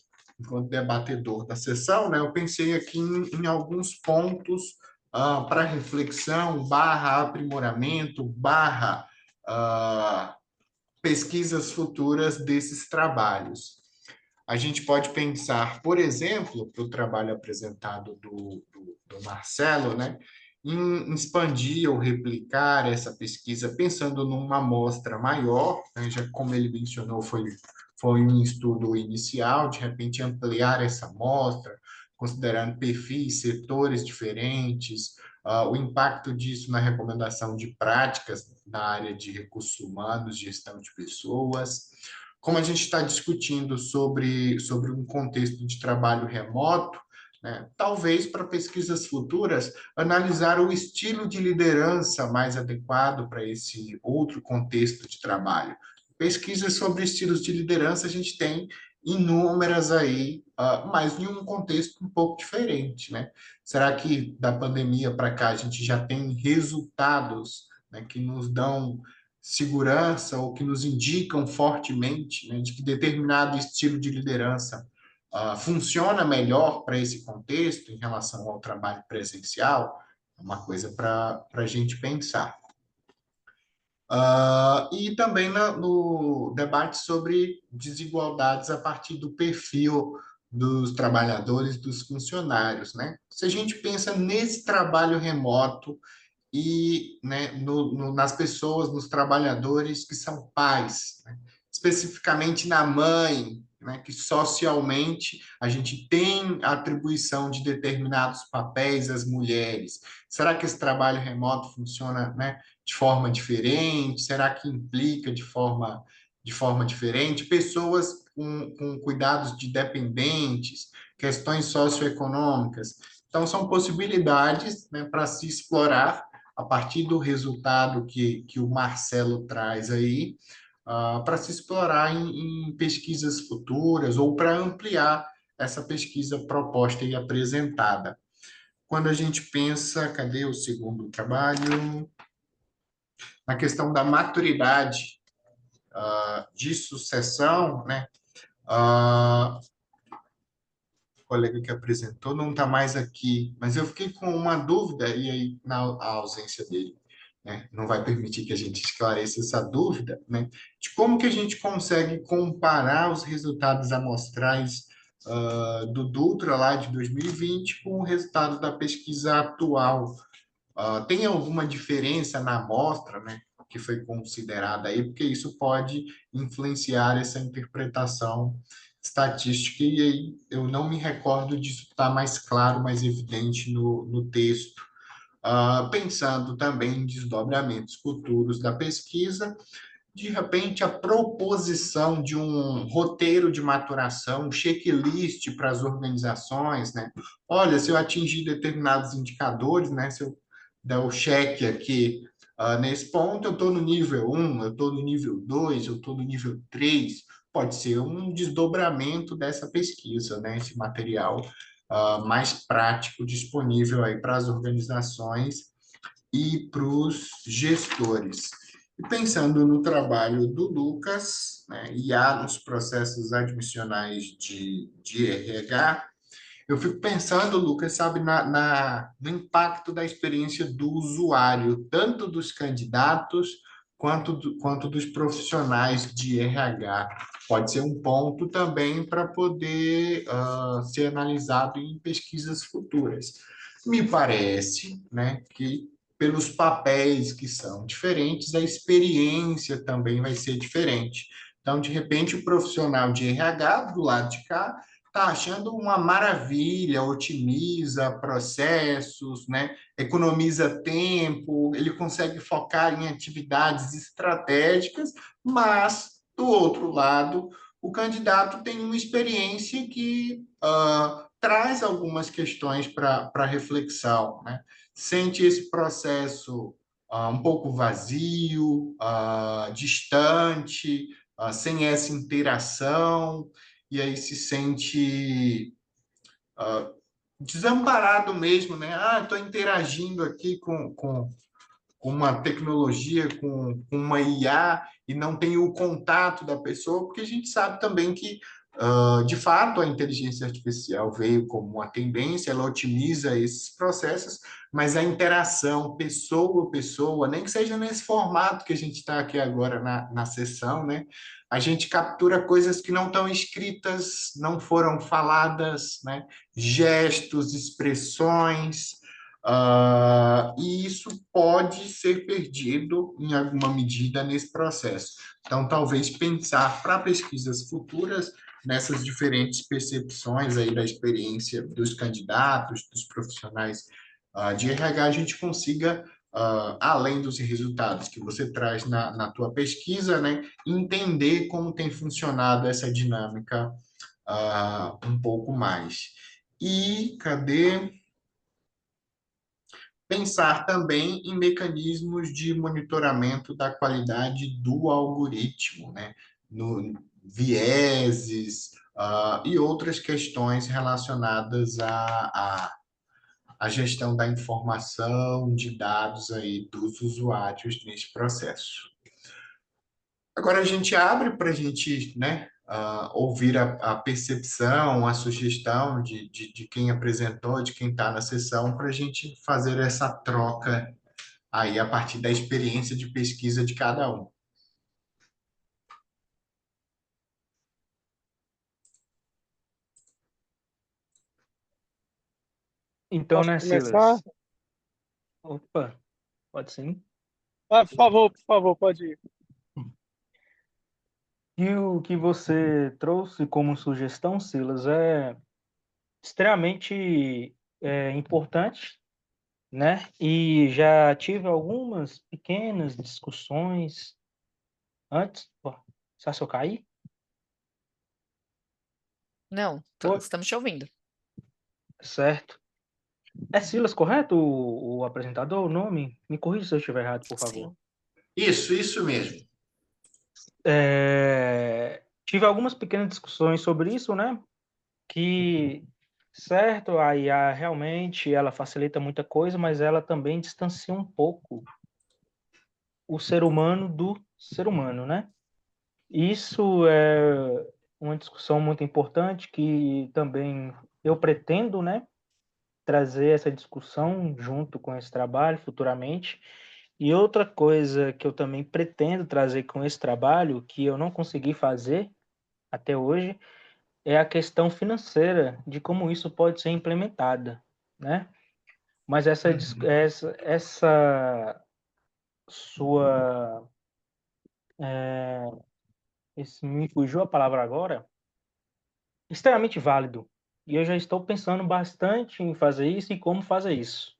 debatedor da sessão, né, eu pensei aqui em alguns pontos para reflexão, aprimoramento, pesquisas futuras desses trabalhos. A gente pode pensar, por exemplo, para o trabalho apresentado do Marcelo, né, em expandir ou replicar essa pesquisa pensando numa amostra maior, né, já como ele mencionou, foi um estudo inicial, de repente ampliar essa amostra, considerando perfis, setores diferentes, o impacto disso na recomendação de práticas na área de recursos humanos, gestão de pessoas. Como a gente está discutindo sobre um contexto de trabalho remoto, né, talvez para pesquisas futuras, analisar o estilo de liderança mais adequado para esse outro contexto de trabalho. Pesquisas sobre estilos de liderança a gente tem inúmeras aí, mas em um contexto um pouco diferente, né? Será que da pandemia para cá a gente já tem resultados, né, que nos dão segurança ou que nos indicam fortemente, né, de que determinado estilo de liderança funciona melhor para esse contexto em relação ao trabalho presencial? É uma coisa para a gente pensar. E também no debate sobre desigualdades a partir do perfil dos trabalhadores, dos funcionários, né? Se a gente pensa nesse trabalho remoto e, né, nas pessoas, nos trabalhadores que são pais, né? Especificamente na mãe, né, que socialmente a gente tem a atribuição de determinados papéis às mulheres. Será que esse trabalho remoto funciona, né, de forma diferente? Será que implica de forma diferente? Pessoas com cuidados de dependentes, questões socioeconômicas. Então, são possibilidades, né, para se explorar a partir do resultado que o Marcelo traz aí, para se explorar em pesquisas futuras ou para ampliar essa pesquisa proposta e apresentada. Quando a gente pensa, cadê o segundo trabalho? Na questão da maturidade de sucessão, né? O colega que apresentou não está mais aqui, mas eu fiquei com uma dúvida, e aí, na ausência dele, né, não vai permitir que a gente esclareça essa dúvida, né, de como que a gente consegue comparar os resultados amostrais do Dutra, lá de 2020, com o resultado da pesquisa atual. Tem alguma diferença na amostra, né, que foi considerada aí, porque isso pode influenciar essa interpretação estatística, e aí eu não me recordo disso estar mais claro, mais evidente no texto. Pensando também em desdobramentos futuros da pesquisa, de repente a proposição de um roteiro de maturação, um checklist para as organizações, né? Olha, se eu atingir determinados indicadores, né? Se eu der o cheque aqui nesse ponto, eu estou no nível 1, eu estou no nível 2, eu estou no nível 3. Pode ser um desdobramento dessa pesquisa, né? Esse material mais prático disponível aí para as organizações e para os gestores. E pensando no trabalho do Lucas, né, e há nos processos admissionais de RH, eu fico pensando, Lucas, sabe, no impacto da experiência do usuário, tanto dos candidatos quanto dos profissionais de RH. Pode ser um ponto também para poder ser analisado em pesquisas futuras. Me parece, né, que pelos papéis que são diferentes, a experiência também vai ser diferente. Então, de repente, o profissional de RH, do lado de cá, está achando uma maravilha, otimiza processos, né? Economiza tempo, ele consegue focar em atividades estratégicas, mas, do outro lado, o candidato tem uma experiência que traz algumas questões para reflexão, né? Sente esse processo um pouco vazio, distante, sem essa interação, e aí se sente desamparado mesmo, né? Estou interagindo aqui com uma tecnologia, com uma IA, e não tenho o contato da pessoa, porque a gente sabe também que, de fato, a inteligência artificial veio como uma tendência, ela otimiza esses processos, mas a interação pessoa-pessoa, nem que seja nesse formato que a gente está aqui agora na sessão, né? A gente captura coisas que não estão escritas, não foram faladas, né? Gestos, expressões, e isso pode ser perdido em alguma medida nesse processo. Então, talvez pensar para pesquisas futuras nessas diferentes percepções aí da experiência dos candidatos, dos profissionais de RH, a gente consiga, além dos resultados que você traz na tua pesquisa, né, entender como tem funcionado essa dinâmica um pouco mais. E cadê? Pensar também em mecanismos de monitoramento da qualidade do algoritmo, né? vieses, e outras questões relacionadas à gestão da informação, de dados aí dos usuários nesse processo. Agora a gente abre para a gente, né, ouvir a percepção, a sugestão de quem apresentou, de quem está na sessão, para a gente fazer essa troca aí a partir da experiência de pesquisa de cada um. Então, Posso né, começar? Silas? Opa, pode sim. Ah, por favor, pode ir. E o que você trouxe como sugestão, Silas, é extremamente importante, né? E já tive algumas pequenas discussões antes. Pô, será que eu caí? Não, Oi, estamos te ouvindo. certo. É Silas, correto? O apresentador, o nome? Me corrija se eu estiver errado, por favor. Sim. Isso mesmo. Tive algumas pequenas discussões sobre isso, né? Que, certo, a IA realmente ela facilita muita coisa, mas ela também distancia um pouco o ser humano do ser humano, né? Isso é uma discussão muito importante que também eu pretendo, né, trazer essa discussão junto com esse trabalho futuramente. E outra coisa que eu também pretendo trazer com esse trabalho, que eu não consegui fazer até hoje, é a questão financeira de como isso pode ser implementada, né? Mas essa sua, me fugiu a palavra agora, extremamente válido. E eu já estou pensando bastante em fazer isso e como fazer isso.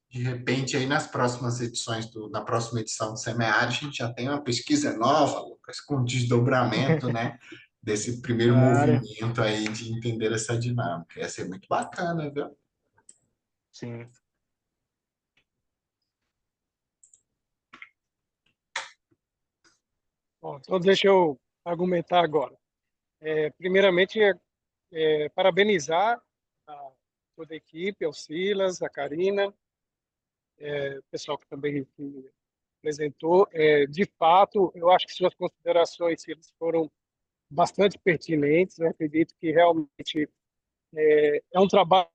De repente, aí nas próximas edições, na próxima edição do Semear, a gente já tem uma pesquisa nova, Lucas, com desdobramento, né, desse primeiro Claro, movimento aí de entender essa dinâmica. Ia ser muito bacana, viu? sim. Bom, então deixa eu argumentar agora. Primeiramente, parabenizar a toda a equipe, ao Silas, a Karina, o pessoal que também que apresentou. De fato, eu acho que suas considerações, Silas, foram bastante pertinentes. Eu acredito que realmente é um trabalho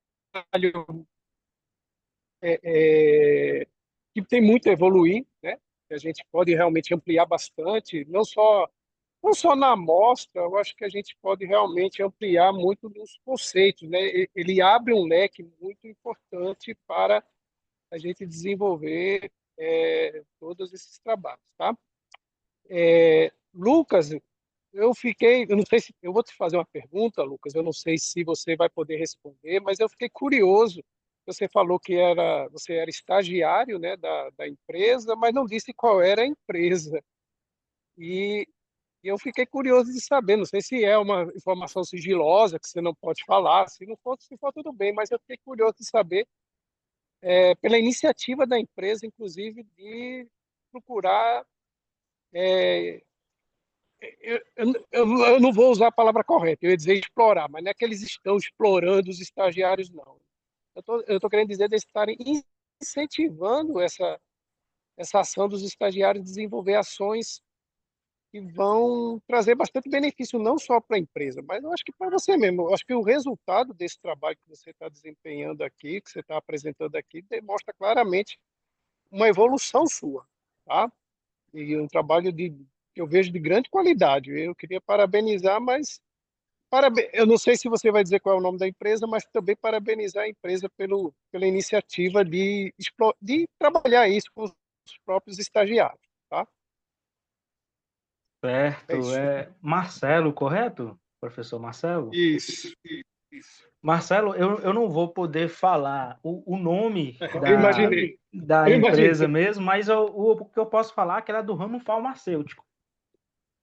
é, que tem muito a evoluir, né? Que a gente pode realmente ampliar bastante, não só na amostra, eu acho que a gente pode realmente ampliar muito dos conceitos, né? Ele abre um leque muito importante para a gente desenvolver todos esses trabalhos, tá? Lucas, eu não sei se, eu vou te fazer uma pergunta, Lucas, eu não sei se você vai poder responder, mas eu fiquei curioso. Você falou que você era estagiário, né, da empresa, mas não disse qual era a empresa. E eu fiquei curioso de saber, não sei se é uma informação sigilosa que você não pode falar, se for tudo bem, mas eu fiquei curioso de saber, pela iniciativa da empresa, inclusive, de procurar. é, eu não vou usar a palavra correta, eu ia dizer explorar, mas não é que eles estão explorando os estagiários, não. Eu tô querendo dizer de estarem incentivando essa ação dos estagiários, desenvolver ações que vão trazer bastante benefício, não só para a empresa, mas eu acho que para você mesmo. Eu acho que o resultado desse trabalho que você está desempenhando aqui, que você está apresentando aqui, demonstra claramente uma evolução sua, tá? E um trabalho que eu vejo de grande qualidade. Eu queria parabenizar, mas eu não sei se você vai dizer qual é o nome da empresa, mas também parabenizar a empresa pela iniciativa de trabalhar isso com os próprios estagiários, tá? É Certo, isso. é Marcelo, correto? Professor Marcelo? Isso. Marcelo, eu não vou poder falar o nome Eu imaginei. da Eu empresa imaginei. mesmo, mas o que eu posso falar é que ela é do ramo farmacêutico.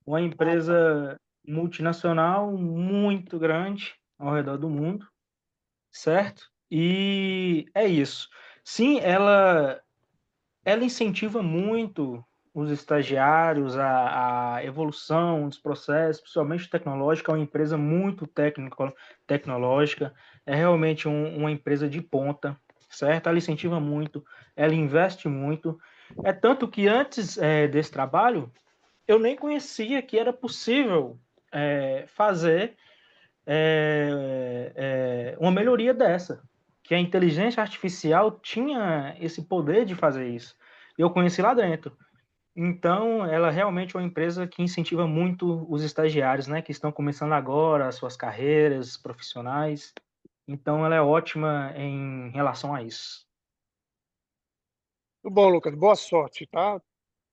Uma Ah, tá. empresa multinacional muito grande ao redor do mundo, certo? E é isso. Sim, ela incentiva muito os estagiários, a evolução dos processos, principalmente tecnológica, é uma empresa muito tecnológica, é realmente uma empresa de ponta, certo? Ela incentiva muito, ela investe muito. É tanto que antes desse trabalho, eu nem conhecia que era possível fazer uma melhoria dessa, que a inteligência artificial tinha esse poder de fazer isso. Eu conheci lá dentro. Então, ela realmente é uma empresa que incentiva muito os estagiários, né, que estão começando agora as suas carreiras profissionais. Então, ela é ótima em relação a isso. Muito bom, Lucas. Boa sorte, tá?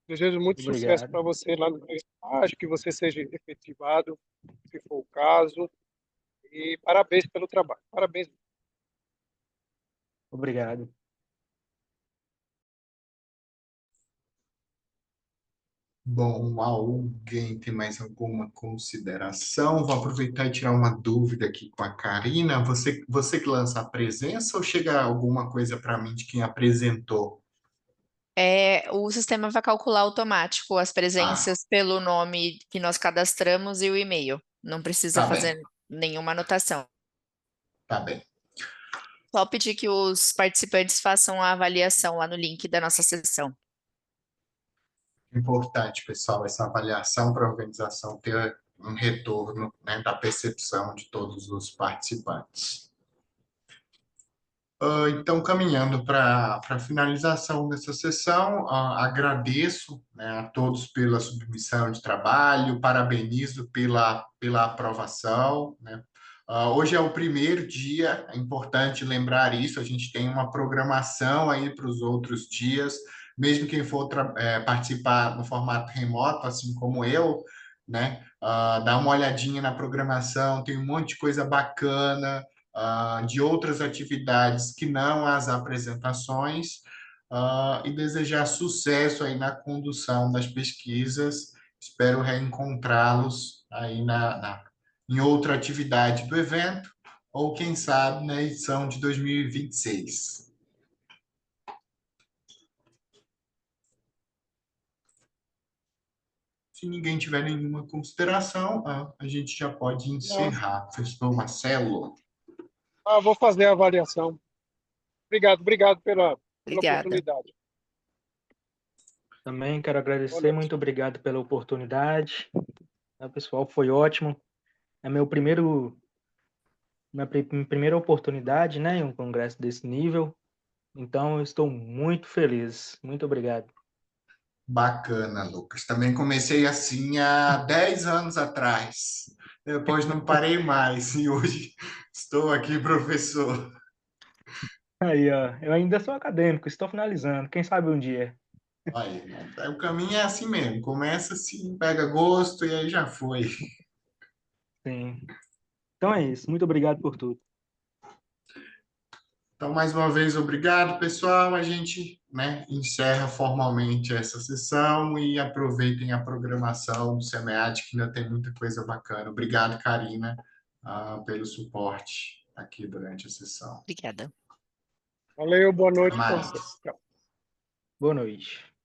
Desejo muito sucesso Obrigado. para você lá no estágio, que você seja efetivado, se for o caso. E parabéns pelo trabalho. Parabéns. Obrigado. Bom, alguém tem mais alguma consideração? Vou aproveitar e tirar uma dúvida aqui com a Karina. Você que lança a presença ou chega alguma coisa para mim de quem apresentou? O sistema vai calcular automático as Ah, presenças pelo nome que nós cadastramos e o e-mail. Não precisa tá bem, fazer nenhuma anotação. tá bem. Só pedir que os participantes façam a avaliação lá no link da nossa sessão. Importante, pessoal, essa avaliação para a organização ter um retorno, né, da percepção de todos os participantes. Então, caminhando para a finalização dessa sessão, agradeço, né, a todos pela submissão de trabalho, parabenizo pela aprovação, né. Hoje é o primeiro dia, é importante lembrar isso, a gente tem uma programação aí para os outros dias, mesmo quem for participar no formato remoto, assim como eu, né, dá uma olhadinha na programação, tem um monte de coisa bacana, de outras atividades que não as apresentações, e desejar sucesso aí na condução das pesquisas. Espero reencontrá-los aí em outra atividade do evento, ou quem sabe na edição de 2026. Se ninguém tiver nenhuma consideração, a gente já pode Não. encerrar. Professor Marcelo. Vou fazer a avaliação. Obrigado pela Obrigada. oportunidade. Também quero Boa agradecer, noite. muito obrigado pela oportunidade. Pessoal, foi ótimo. É minha primeira oportunidade, né, em um congresso desse nível. Então, eu estou muito feliz. Muito obrigado. Bacana, Lucas. Também comecei assim há 10 anos atrás. Depois não parei mais e hoje estou aqui, professor. Aí, ó, eu ainda sou acadêmico, estou finalizando. Quem sabe um dia. Aí, o caminho é assim mesmo. Começa assim, pega gosto e aí já foi. Sim. Então é isso. Muito obrigado por tudo. Então, mais uma vez, obrigado, pessoal. A gente, né, encerra formalmente essa sessão e aproveitem a programação do SEMEAD, que ainda tem muita coisa bacana. Obrigado, Karina, pelo suporte aqui durante a sessão. Obrigada. Valeu, boa Até noite para mais. vocês. Tchau. Boa noite.